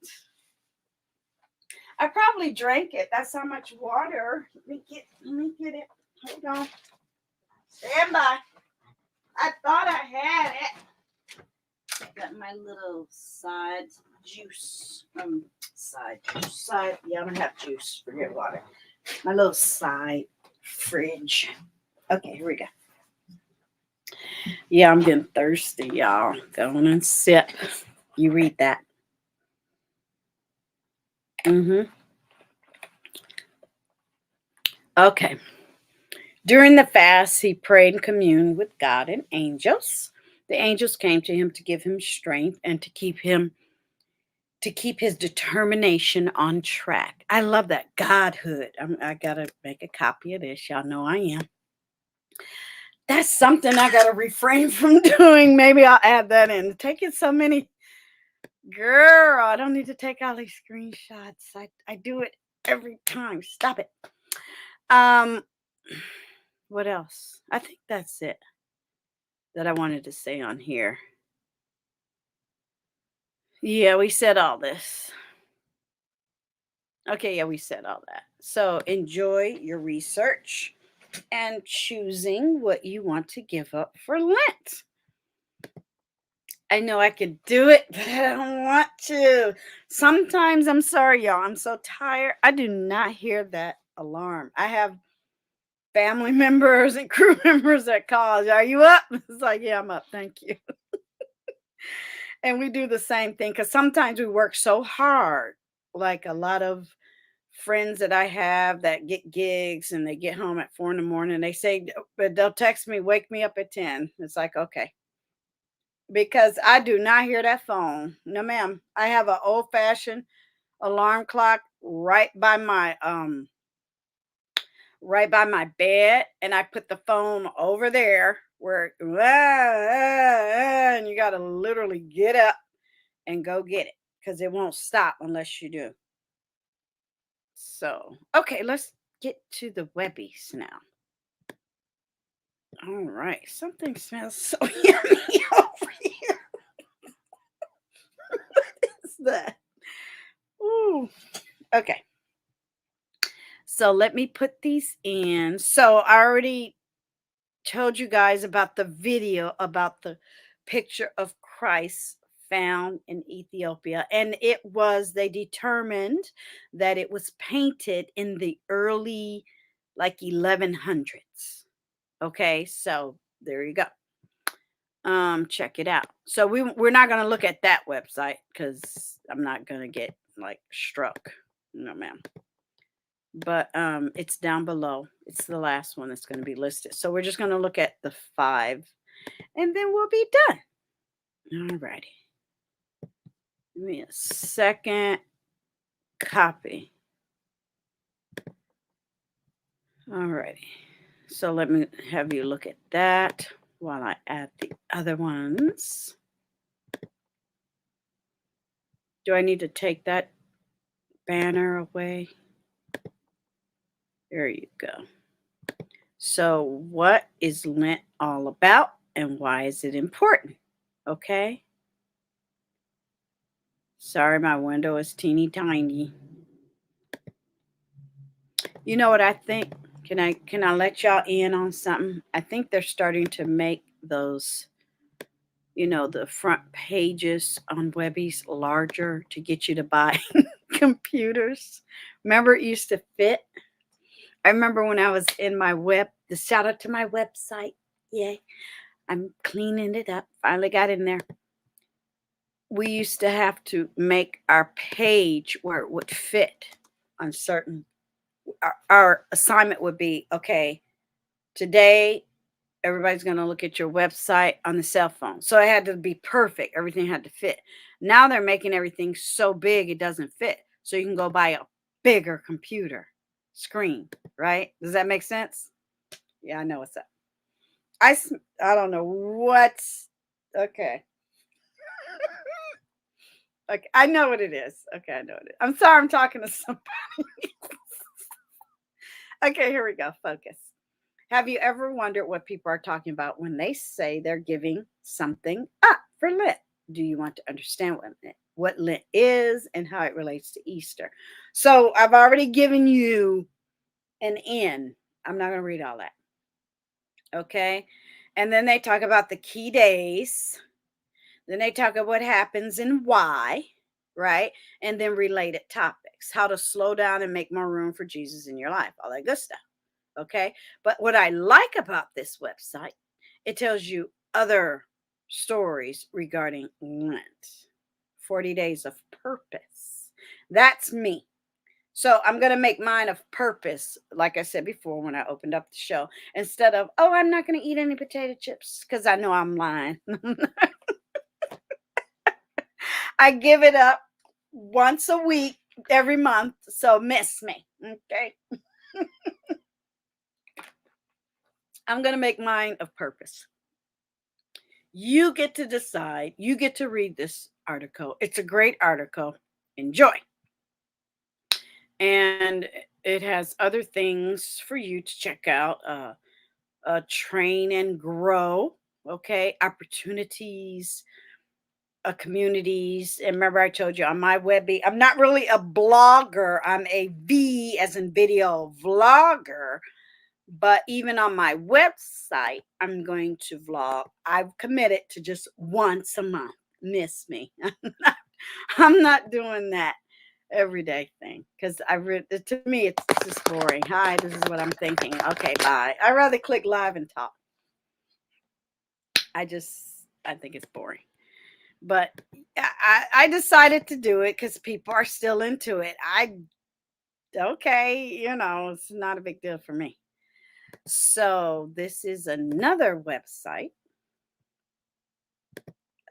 I probably drank it. That's how much water. Let me get it. Hold on. Stand by. I thought I had it. Got my little side juice. Side juice. Yeah, I'm gonna have juice. Forget water. My little side fridge. Okay, here we go. Yeah, I'm getting thirsty, y'all. Go on and sip. You read that. Okay. During the fast, he prayed and communed with God and angels. The angels came to him to give him strength and to keep his determination on track. I love that godhood. I gotta make a copy of this. Y'all know I am. That's something I gotta refrain from doing. Maybe I'll add that in. Taking so many, girl. I don't need to take all these screenshots. I do it every time. Stop it. What else? I think that's it that I wanted to say on here. Yeah, we said all this. Okay, yeah, we said all that. So enjoy your research and choosing what you want to give up for Lent. I know I could do it, but I don't want to. Sometimes, I'm sorry, y'all. I'm so tired. I do not hear that alarm. I have family members and crew members that call. Are you up? It's like, yeah, I'm up. Thank you. And we do the same thing because sometimes we work so hard. Like a lot of friends that I have that get gigs and they get home at 4 in the morning. They say, but they'll text me, wake me up at 10. It's like, okay. Because I do not hear that phone. No, ma'am. I have an old fashioned alarm clock right by my bed, and I put the phone over there where and you got to literally get up and go get it because it won't stop unless you do. So, okay, let's get to the webbies now. All right, something smells so yummy over here. What is that? Ooh, okay. So let me put these in. So I already told you guys about the video about the picture of Christ found in Ethiopia. And they determined that it was painted in the early like 1100s. Okay, so there you go. Check it out. So we're not going to look at that website because I'm not going to get like struck. No, ma'am. But it's down below. It's the last one that's going to be listed. So we're just going to look at the 5 and then we'll be done. All righty. Give me a second. Copy. All righty. So let me have you look at that while I add the other ones. Do I need to take that banner away? There you go. So what is Lent all about and why is it important? Okay. Sorry, my window is teeny tiny. You know what I think? Can I let y'all in on something? I think they're starting to make those, the front pages on Webby's larger to get you to buy computers. Remember, it used to fit. I remember when I was in my the shout out to my website. Yay. I'm cleaning it up. Finally got in there. We used to have to make our page where it would fit on certain. Our assignment would be, okay, today everybody's going to look at your website on the cell phone. So it had to be perfect. Everything had to fit. Now they're making everything so big it doesn't fit. So you can go buy a bigger computer screen, right? Does that make sense? Yeah, I know what's up. I don't know what's okay. Okay, I know what it is. Okay, I know it is. I'm sorry I'm talking to somebody. Okay, here we go. Focus. Have you ever wondered what people are talking about when they say they're giving something up for Lent? Do you want to understand what Lent is and how it relates to Easter? So I've already given you an in. I'm not going to read all that. Okay. And then they talk about the key days. Then they talk about what happens and why, right? And then related topics, how to slow down and make more room for Jesus in your life, all that good stuff. Okay. But what I like about this website, it tells you other stories regarding Lent, 40 days of purpose. That's me. So I'm going to make mine of purpose, like I said before when I opened up the show, instead of, oh, I'm not going to eat any potato chips because I know I'm lying. I give it up once a week, every month. So miss me. Okay. I'm going to make mine of purpose. You get to decide. You get to read this article. It's a great article. Enjoy. And it has other things for you to check out. Train and grow. Okay. Opportunities, communities. And remember, I told you on my Webby, I'm not really a blogger. I'm a V as in video vlogger. But even on my website, I'm going to vlog. I've committed to just once a month. Miss me. I'm not doing that everyday thing because to me it's just boring. Hi, this is what I'm thinking. Okay, bye. I'd rather click live and talk. I think it's boring. But I decided to do it because people are still into it. Okay, it's not a big deal for me. So this is another website.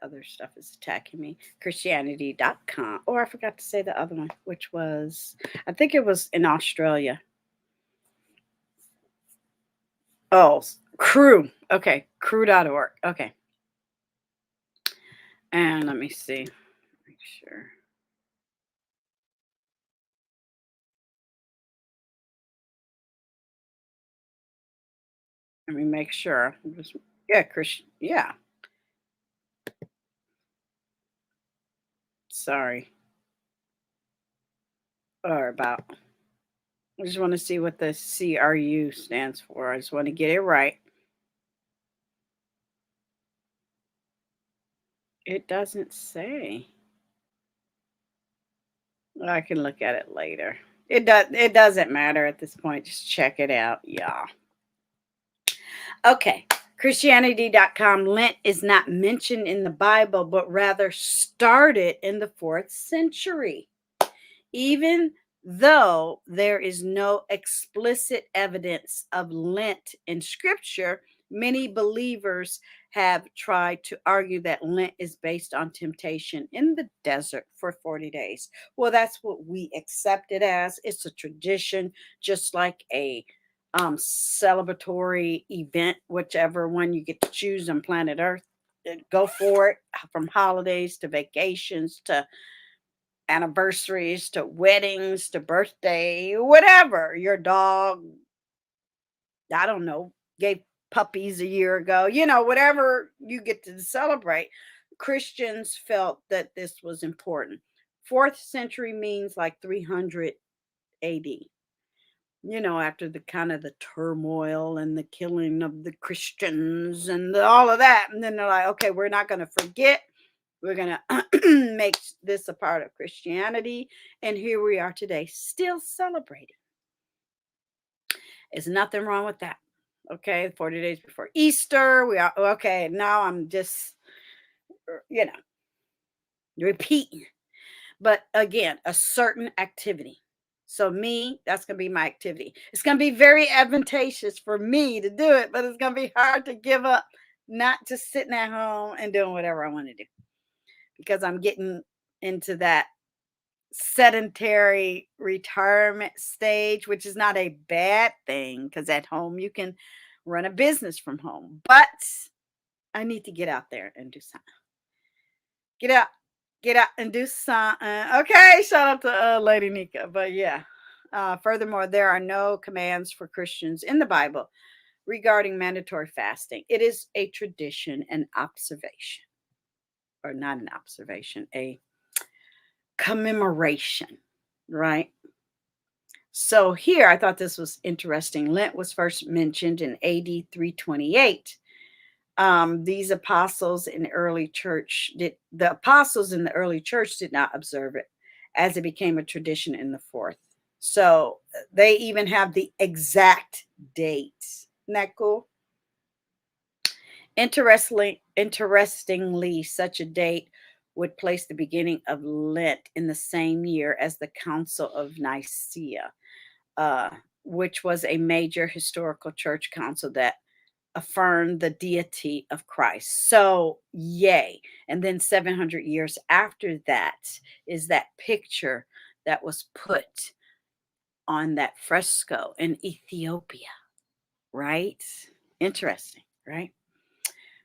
Other stuff is attacking me. Christianity.com. Oh, I forgot to say the other one, which was, I think it was in Australia. Oh, KREW. Okay, KREW.org. Okay. And let me see. Make sure. Let me make sure. Yeah, Christian. Yeah. Sorry. Or about. I just want to see what the CRU stands for. I just want to get it right. It doesn't say. I can look at it later. It doesn't matter at this point. Just check it out. Yeah. Okay. Christianity.com. Lent is not mentioned in the Bible, but rather started in the 4th century. Even though there is no explicit evidence of Lent in Scripture, many believers have tried to argue that Lent is based on temptation in the desert for 40 days. Well, that's what we accept it as. It's a tradition, just like a celebratory event, whichever one you get to choose on planet Earth. Go for it, from holidays to vacations to anniversaries to weddings to birthday, whatever. Your dog, I don't know, gave puppies a year ago, whatever you get to celebrate. Christians felt that this was important. 4th century means like 300 AD. after the kind of the turmoil and the killing of the Christians and all of that. And then they're like, okay, we're not going to forget. We're going to make this a part of Christianity. And here we are today, still celebrating. There's nothing wrong with that. Okay, 40 days before Easter. We are okay. Now I'm just, repeating. But again, a certain activity. So me, that's going to be my activity. It's going to be very advantageous for me to do it, but it's going to be hard to give up, not just sitting at home and doing whatever I want to do, because I'm getting into that sedentary retirement stage, which is not a bad thing because at home you can run a business from home. But I need to get out there and do something. Get out and do something. Okay, shout out to Lady Nika. But yeah, furthermore, there are no commands for Christians in the Bible regarding mandatory fasting. It is a tradition and observation, or not an observation, a commemoration, right? So here, I thought this was interesting. Lent was first mentioned in AD 328. These apostles in the early church did not observe it, as it became a tradition in the fourth. So they even have the exact date. Isn't that cool? Interestingly, such a date would place the beginning of Lent in the same year as the Council of Nicaea, which was a major historical church council that affirmed the deity of Christ. So, yay. And then 700 years after that is that picture that was put on that fresco in Ethiopia, right? Interesting, right?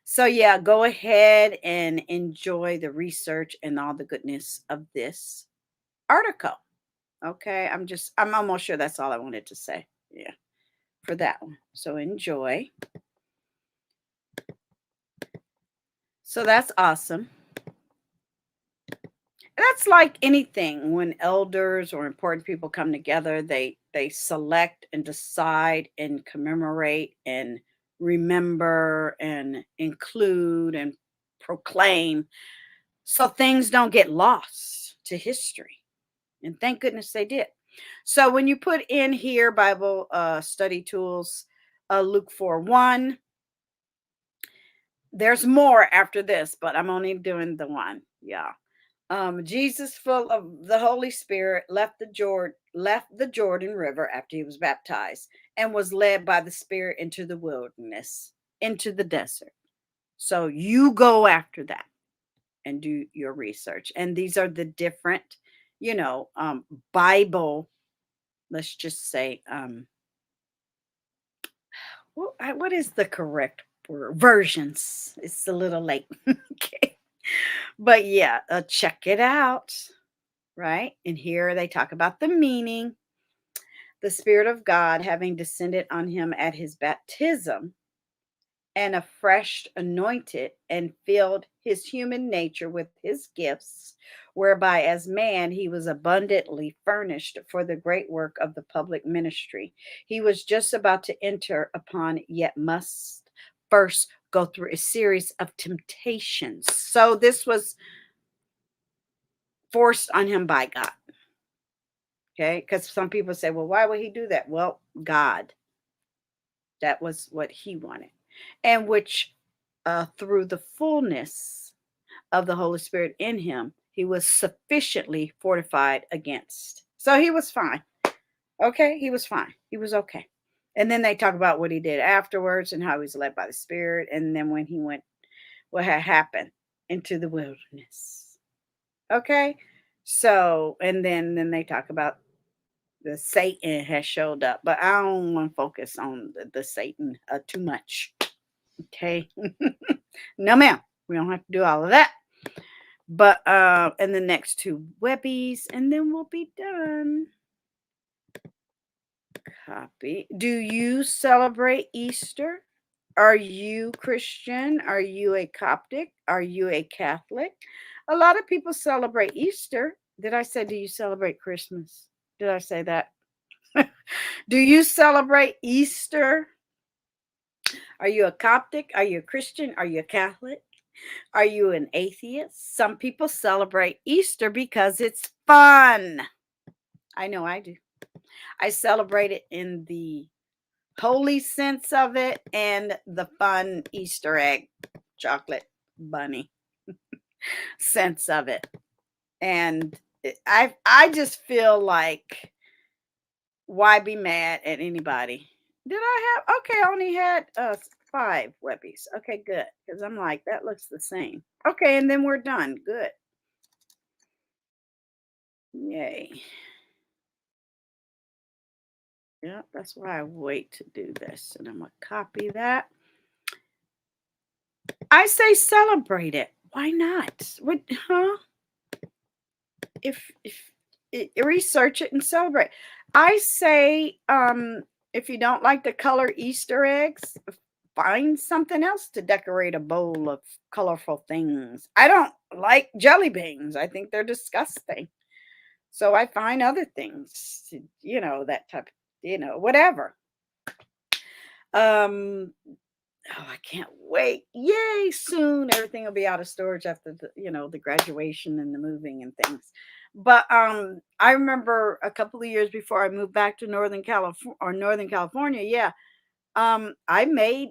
So, yeah, go ahead and enjoy the research and all the goodness of this article. Okay, I'm almost sure that's all I wanted to say. Yeah, for that one. So, enjoy. So, that's awesome. That's like anything. When elders or important people come together, they select and decide and commemorate and remember and include and proclaim, so things don't get lost to history. And thank goodness they did. So when you put in here Bible study tools, Luke 4:1, there's more after this, but I'm only doing the one. Yeah. Jesus, full of the Holy Spirit, left the Jordan River after he was baptized, and was led by the Spirit into the wilderness, into the desert. So you go after that and do your research. And these are the different, Bible, let's just say, what is the correct word? Versions. It's a little late. Okay. But yeah, check it out. Right? And here they talk about the meaning. The Spirit of God having descended on him at his baptism, and afresh anointed and filled his human nature with his gifts, whereby as man he was abundantly furnished for the great work of the public ministry. He was just about to enter upon, yet must first go through a series of temptations. So this was forced on him by God. Okay, because some people say, well, why would he do that? Well, God, that was what he wanted. And which through the fullness of the Holy Spirit in him, he was sufficiently fortified against. So he was fine. Okay, he was fine. He was okay. And then they talk about what he did afterwards and how he was led by the Spirit. And then when he went, what had happened into the wilderness. Okay, so, and then they talk about the Satan has showed up, but I don't want to focus on the Satan too much. Okay. No, ma'am. We don't have to do all of that. But and the next two webbies, and then we'll be done. Copy. Do you celebrate Easter? Are you Christian? Are you a Coptic? Are you a Catholic? A lot of people celebrate Easter. Did I say, do you celebrate Christmas? Did I say that? Do you celebrate Easter? Are you a Coptic? Are you a Christian? Are you a Catholic? Are you an atheist? Some people celebrate Easter because it's fun. I know I do. I celebrate it in the holy sense of it and the fun Easter egg chocolate bunny sense of it. And I just feel like, why be mad at anybody? Did I have okay? I only had 5 Webbies. Okay, good. Because I'm like, that looks the same. Okay, and then we're done. Good. Yay. Yeah, that's why I wait to do this. And I'm gonna copy that. I say celebrate it. Why not? What huh? If research it and celebrate. I say if you don't like the color Easter eggs, find something else to decorate a bowl of colorful things. I don't like jelly beans. I think they're disgusting. So I find other things, that type, whatever. Um Oh, I can't wait. Yay, soon everything will be out of storage after the graduation and the moving and things. But I remember a couple of years before I moved back to Northern California, yeah. I made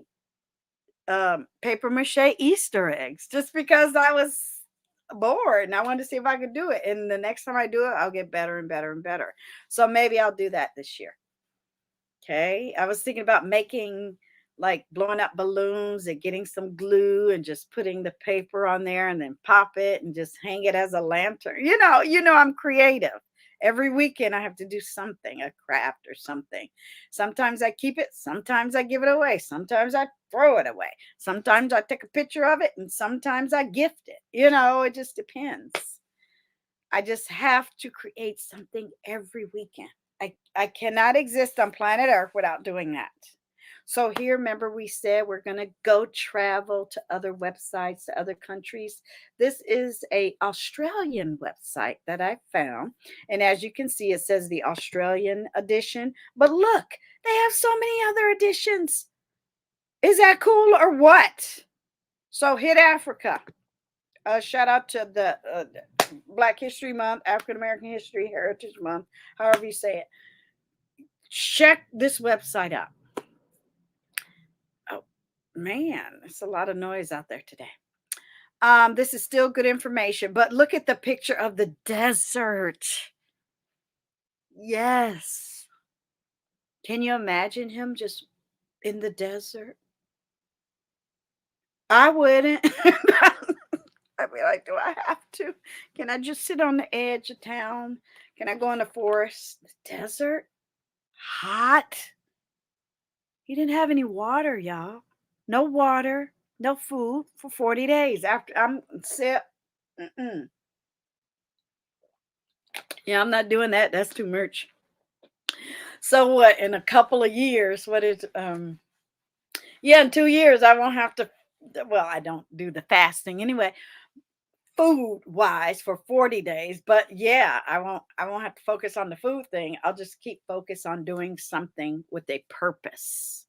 paper mache Easter eggs just because I was bored and I wanted to see if I could do it. And the next time I do it, I'll get better and better and better. So maybe I'll do that this year. Okay. I was thinking about making, like, blowing up balloons and getting some glue and just putting the paper on there and then pop it and just hang it as a lantern. I'm creative. Every weekend I have to do something, a craft or something. Sometimes I keep it, sometimes I give it away, sometimes I throw it away. Sometimes I take a picture of it and sometimes I gift it. It just depends. I just have to create something every weekend. I cannot exist on planet Earth without doing that. So here, remember we said we're going to go travel to other websites, to other countries. This is a Australian website that I found. And as you can see, it says the Australian edition. But look, they have so many other editions. Is that cool or what? So hit Africa. Shout out to the Black History Month, African American History Heritage Month, however you say it. Check this website out. Oh man, it's a lot of noise out there today. This is still good information, but look at the picture of the desert. Yes. Can you imagine him just in the desert? I wouldn't. I'd be like, do I have to? Can I just sit on the edge of town? Can I go in the forest? The desert? Hot. He didn't have any water, y'all. No water, no food for 40 days. After I'm sick. Mm-mm. Yeah, I'm not doing that. That's too much. So what? In a couple of years, yeah, in 2 years, I won't have to. Well, I don't do the fasting anyway, food wise for 40 days. But yeah, I won't have to focus on the food thing. I'll just keep focus on doing something with a purpose.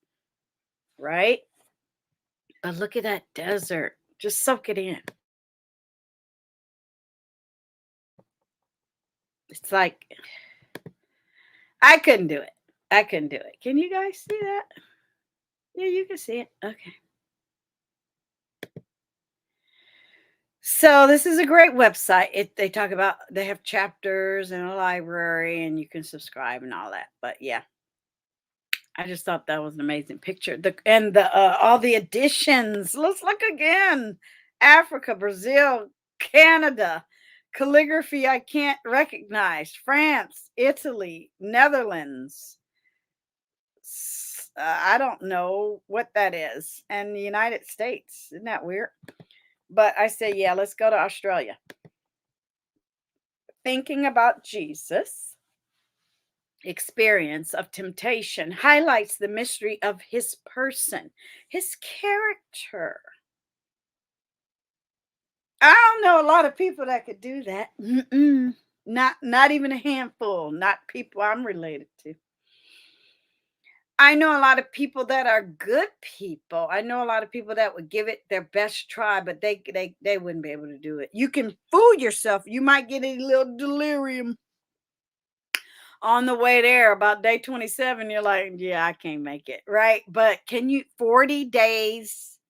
Right? But look at that desert. Just soak it in. It's like I couldn't do it. I couldn't do it. Can you guys see that? Yeah, you can see it. Okay. So this is a great website. They talk about, they have chapters and a library and you can subscribe and all that. But yeah, I just thought that was an amazing picture. The all the additions. Let's look again. Africa, Brazil, Canada, calligraphy I can't recognize, France, Italy, Netherlands. I don't know what that is, and the United States. Isn't that weird? But I say, yeah, let's go to Australia. Thinking about Jesus' experience of temptation highlights the mystery of his person, his character. I don't know a lot of people that could do that. Not even a handful. Not people I'm related to. I know a lot of people that are good people. I know a lot of people that would give it their best try, but they wouldn't be able to do it. You can fool yourself. You might get a little delirium on the way there about day 27. You're like, yeah, I can't make it, right? But can you 40 days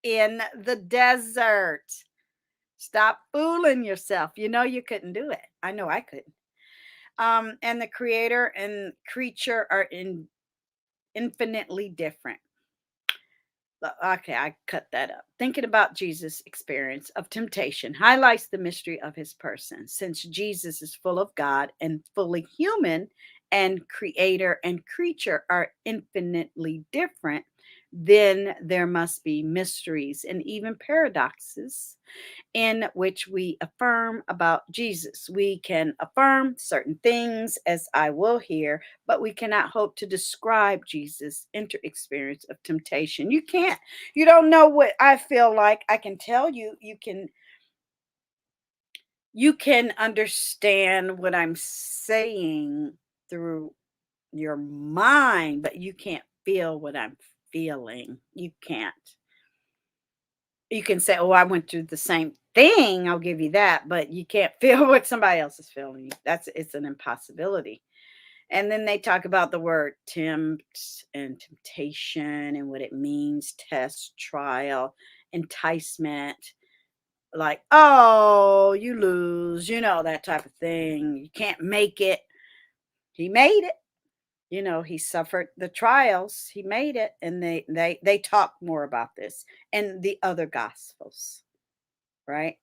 in the desert? Stop fooling yourself. You know you couldn't do it. I know I couldn't. And the creator and creature are infinitely different. Okay, I cut that up. Thinking about Jesus' experience of temptation highlights the mystery of his person. Since Jesus is full of God and fully human, and creator and creature are infinitely different, then there must be mysteries and even paradoxes in which we affirm about Jesus. We can affirm certain things, as I will here, but we cannot hope to describe Jesus' inter experience of temptation. You can't. You don't know what I feel like. I can tell you, you can understand what I'm saying through your mind, but you can't feel what I'm feeling. You can't. You can say, "Oh, I went through the same thing." I'll give you that, but you can't feel what somebody else is feeling. It's an impossibility. And then they talk about the word tempt and temptation and what it means, test, trial, enticement, like, oh, you lose, that type of thing. You can't make it. He made it. He suffered the trials. He made it. And they talk more about this and the other gospels, right?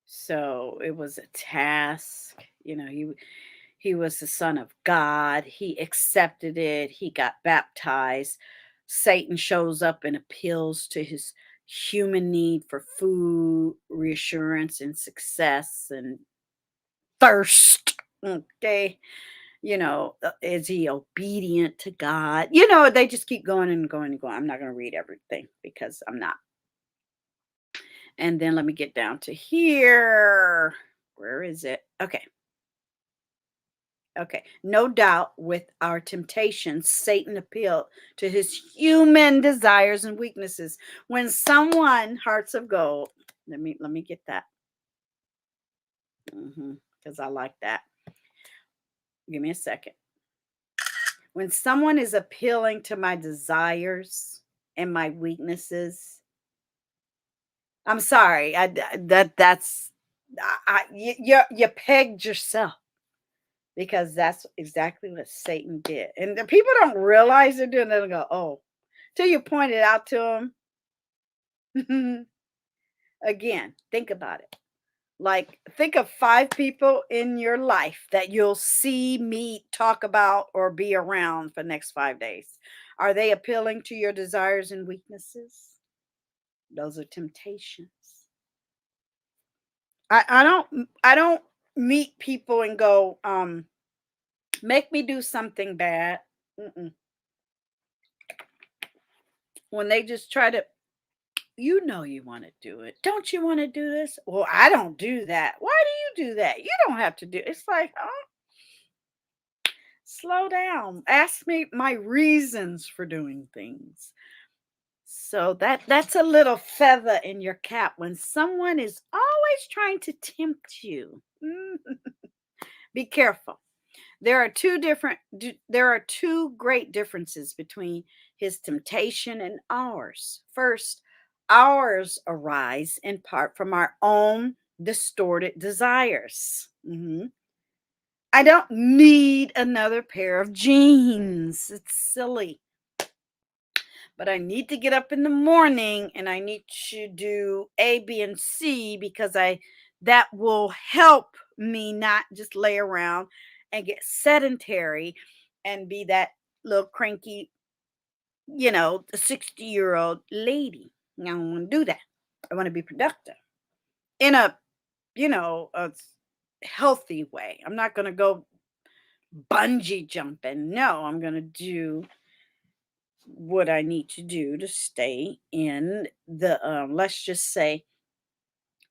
So it was a task. He was the son of God. He accepted it. He got baptized. Satan shows up and appeals to his human need for food, reassurance, and success and thirst. Okay. Is he obedient to God? They just keep going and going and going. I'm not going to read everything because I'm not. And then let me get down to here. Where is it? Okay. Okay. No doubt with our temptations, Satan appealed to his human desires and weaknesses. When someone, hearts of gold, let me get that. Because I like that. Give me a second. When someone is appealing to my desires and my weaknesses, I'm sorry. You pegged yourself, because that's exactly what Satan did. And the people don't realize they're doing it and go, oh, till you point it out to them. Again, think about it. Like, think of 5 people in your life that you'll see, meet, talk about, or be around for the next 5 days. Are they appealing to your desires and weaknesses? Those are temptations. I don't meet people and go, make me do something bad. When they just try to, you want to do it. Don't you want to do this? Well, I don't do that. Why do you do that? You don't have to do it. It's like, oh, slow down. Ask me my reasons for doing things. So that's a little feather in your cap when someone is always trying to tempt you. Be careful. There are two great differences between his temptation and ours. First, ours arise in part from our own distorted desires. I don't need another pair of jeans. It's silly. But I need to get up in the morning and I need to do A, B, and C because that will help me not just lay around and get sedentary and be that little cranky, 60-year-old lady. I don't want to do that. I want to be productive in a healthy way. I'm not going to go bungee jumping. No, I'm going to do what I need to do to stay in the, let's just say,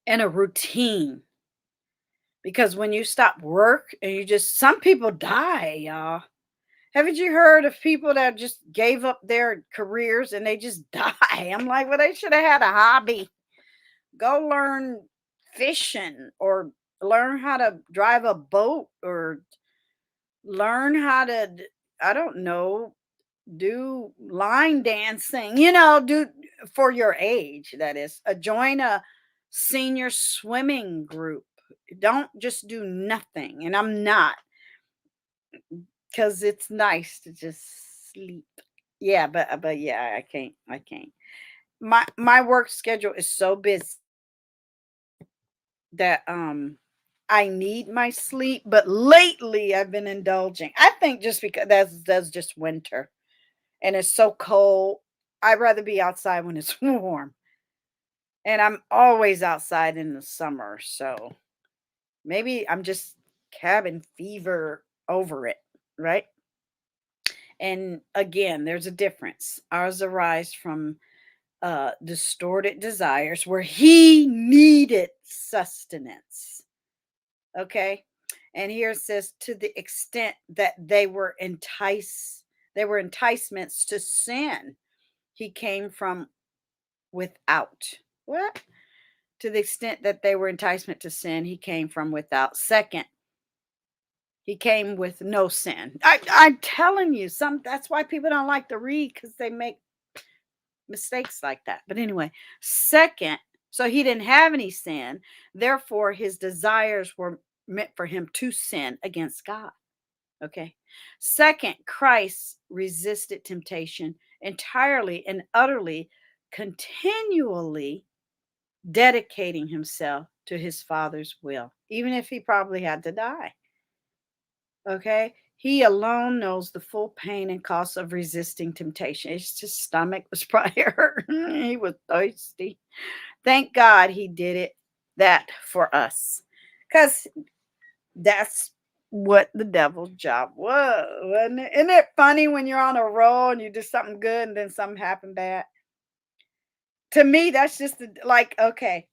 in a routine. Because when you stop work and some people die, y'all. Haven't you heard of people that just gave up their careers and they just die? I'm like, well, they should have had a hobby. Go learn fishing or learn how to drive a boat or learn how to, I don't know, do line dancing, do for your age, that is. Join a senior swimming group. Don't just do nothing. And I'm not, because it's nice to just sleep. Yeah, but yeah, I can't. My work schedule is so busy that I need my sleep, but lately I've been indulging. I think just because that's just winter and it's so cold. I'd rather be outside when it's warm. And I'm always outside in the summer, so maybe I'm just cabin fever over it, right? And again, there's a difference. Ours arise from distorted desires where he needed sustenance. Okay. And here it says to the extent that they were enticements to sin. He came from without. What? To the extent that they were enticement to sin, he came from without. Second, he came with no sin. I'm telling you, that's why people don't like to read, because they make mistakes like that. But anyway, second, so he didn't have any sin. Therefore, his desires were meant for him to sin against God. Okay. Second, Christ resisted temptation entirely and utterly, continually dedicating himself to his Father's will, even if he probably had to die. Okay. He alone knows the full pain and cost of resisting temptation. His stomach was probably hurt. He was thirsty. Thank God he did that for us. Because that's what the devil's job was, wasn't it? Isn't it funny when you're on a roll and you do something good and then something happened bad? To me, that's just like, okay,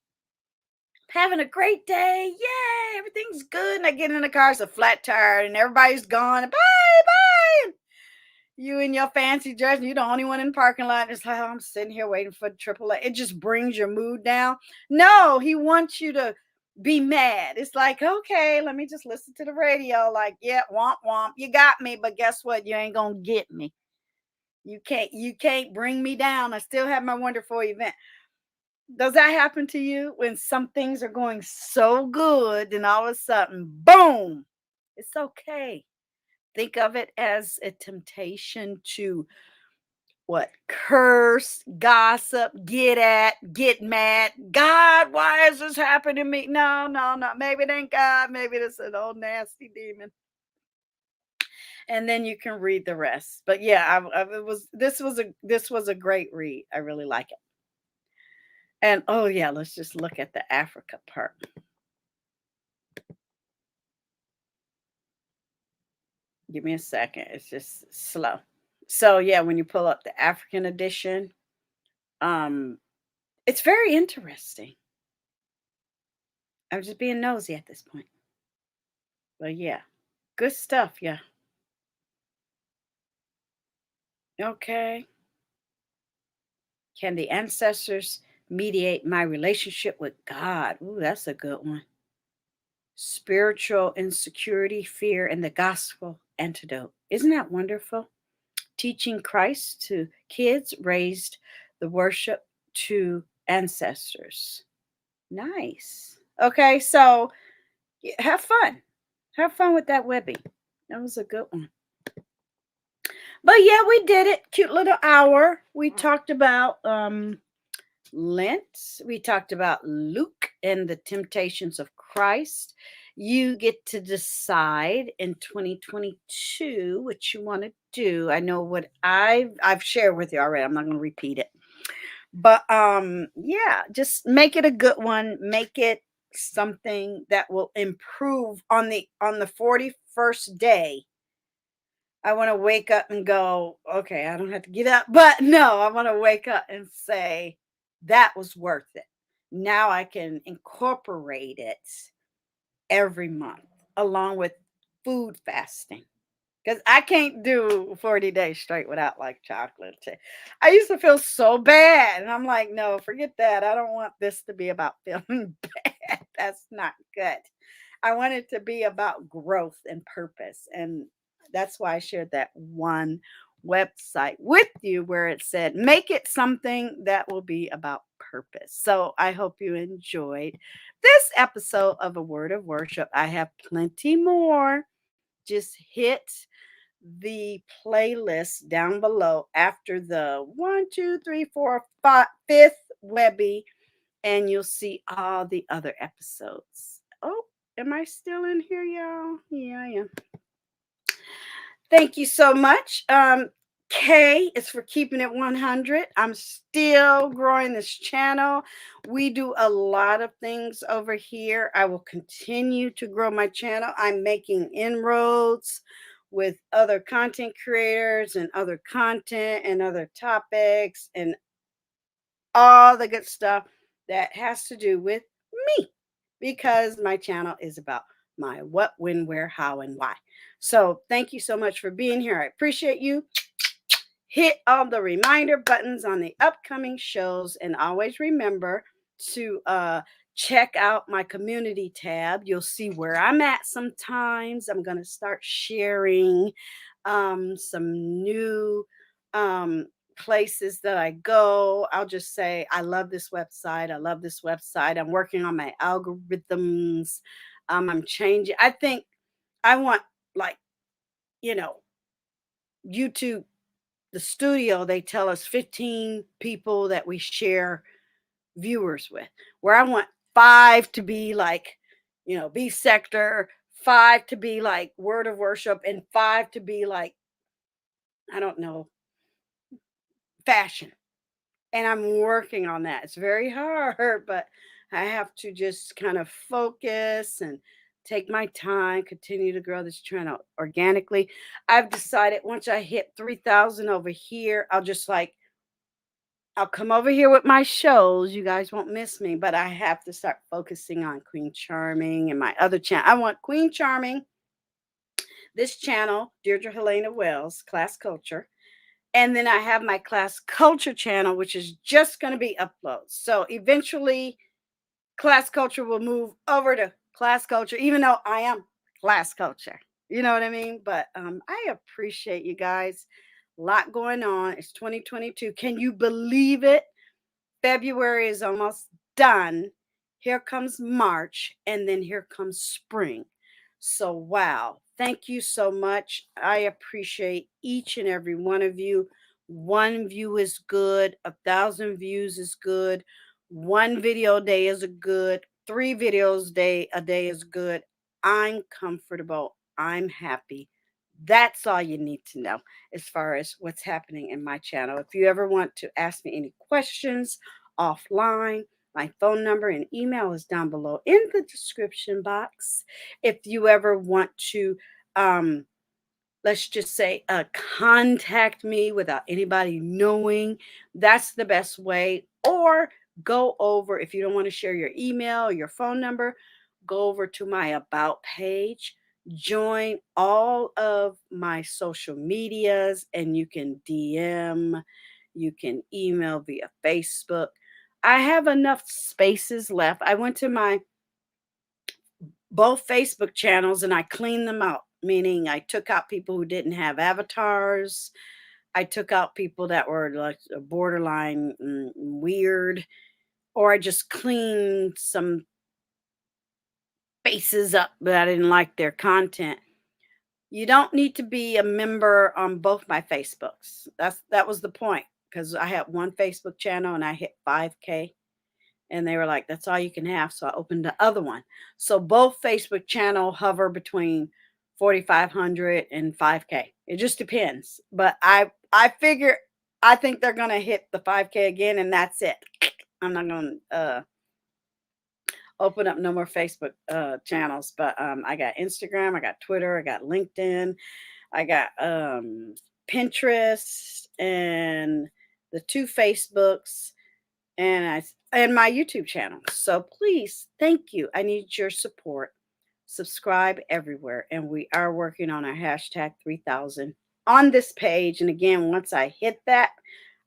having a great day. Yay, everything's good. And I get in the car, it's a flat tire, and everybody's gone. Bye, bye. And you in your fancy dress, and you're the only one in the parking lot. It's like, oh, I'm sitting here waiting for AAA. It just brings your mood down. No, he wants you to be mad. It's like, okay, let me just listen to the radio. Like, yeah, womp womp. You got me, but guess what? You ain't gonna get me. You can't bring me down. I still have my wonderful event. Does that happen to you when some things are going so good and all of a sudden, boom, it's okay. Think of it as a temptation to what? Curse, gossip, get mad. God, why is this happening to me? No, no, no. Maybe it ain't God. Maybe it's an old nasty demon. And then you can read the rest. But yeah, this was a great read. I really like it. And oh yeah, let's just look at the Africa part. Give me a second. It's just slow. So yeah, when you pull up the African edition, um, it's very interesting. I'm just being nosy at this point. But yeah, good stuff. Yeah. Okay. Can the ancestors mediate my relationship with God? Ooh, that's a good one. Spiritual insecurity, fear, and the gospel antidote. Isn't that wonderful? Teaching Christ to kids raised the worship to ancestors. Nice. Okay, so have fun. Have fun with that Webby. That was a good one. But yeah, we did it. Cute little hour. We talked about Lent. We talked about Luke and the temptations of Christ. You get to decide in 2022 what you want to do. I know what I've shared with you already. I'm not going to repeat it. But yeah, just make it a good one. Make it something that will improve on the 41st day. I want to wake up and go, okay, I don't have to get up. But no, I want to wake up and say, that was worth it. Now I can incorporate it every month along with food fasting. because I can't do 40 days straight without like chocolate. I used to feel so bad. And I'm like, no, forget that. I don't want this to be about feeling bad. That's not good. I want it to be about growth and purpose. And that's why I shared that one website with you where it said, make it something that will be about purpose. So I hope you enjoyed this episode of A Word of Worship. I have plenty more. Just hit the playlist down below after the 1, 2, 3, 4, 5, 5th Webby, and you'll see all the other episodes. Oh, am I still in here, y'all? Yeah, I am. Thank you so much. K is for keeping it 100. I'm still growing this channel. We do a lot of things over here. I will continue to grow my channel. I'm making inroads with other content creators and other content and other topics and all the good stuff that has to do with me because my channel is about my what, when, where, how, and why. So thank you so much for being here. I appreciate you. Hit all the reminder buttons on the upcoming shows and always remember to check out my community tab. You'll see where I'm at sometimes. I'm going to start sharing some new places that I go. I'll just say, I love this website. I love this website. I'm working on my algorithms. I'm changing. I think I want, like, you know, YouTube, the studio, they tell us 15 people that we share viewers with, where I want 5 to be like, B sector, 5 to be like word of worship, and 5 to be like, I don't know, fashion. And I'm working on that. It's very hard, but I have to just kind of focus and take my time, continue to grow this channel organically. I've decided once I hit 3,000 over here, I'll come over here with my shows. You guys won't miss me, but I have to start focusing on Queen Charming and my other channel. I want Queen Charming, this channel, Deirdre Helena Wells, Class Culture. And then I have my Class Culture channel, which is just going to be uploads. So eventually, Class Culture will move over to Class Culture, even though I am Class Culture. You know what I mean? But I appreciate you guys. A lot going on. It's 2022. Can you believe it? February is almost done. Here comes March, and then here comes spring. So, wow. Thank you so much. I appreciate each and every one of you. 1 view is good. 1,000 views is good. 1 video a day is a good. 3 videos a day is good. I'm comfortable. I'm happy. That's all you need to know as far as what's happening in my channel. If you ever want to ask me any questions offline, my phone number and email is down below in the description box. If you ever want to, let's just say, contact me without anybody knowing, that's the best way. Or go over, if you don't want to share your email or your phone number, go over to my About page, join all of my social medias, and you can DM, you can email via Facebook. I have enough spaces left. I went to my both Facebook channels and I cleaned them out, meaning I took out people who didn't have avatars. I took out people that were like borderline weird, or I just cleaned some faces up that I didn't like their content. You don't need to be a member on both my Facebooks. That was the point, because I had one Facebook channel and I hit 5K. And they were like, that's all you can have. So I opened the other one. So both Facebook channel hover between 4,500 and 5K. It just depends. But I figure, I think they're going to hit the 5K again, and that's it. I'm not going to open up no more Facebook channels. But I got Instagram, I got Twitter, I got LinkedIn, I got Pinterest, and the 2 Facebooks, and my YouTube channel. So please, thank you. I need your support. subscribe everywhere. And we are working on our hashtag 3000 on this page. And again, once I hit that,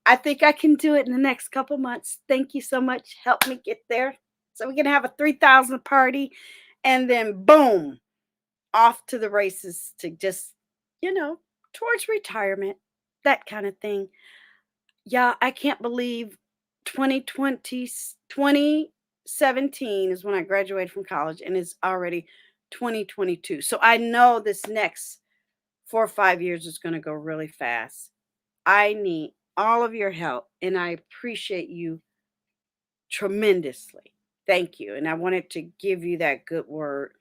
I think I can do it in the next couple months. Thank you so much. Help me get there so we can have a 3000 party. And then boom, off to the races to just, towards retirement, that kind of thing. Yeah, I can't believe 2020, 2017 is when I graduated from college and it's already 2022. So I know this next 4 or 5 years is going to go really fast. I need all of your help and I appreciate you tremendously. Thank you. And I wanted to give you that good word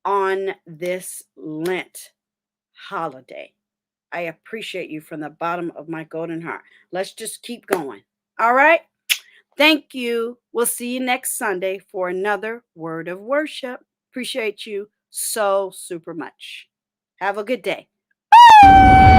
on this Lent holiday. I appreciate you from the bottom of my golden heart. Let's just keep going. All right. Thank you. We'll see you next Sunday for another word of worship. Appreciate you so super much. Have a good day. Bye.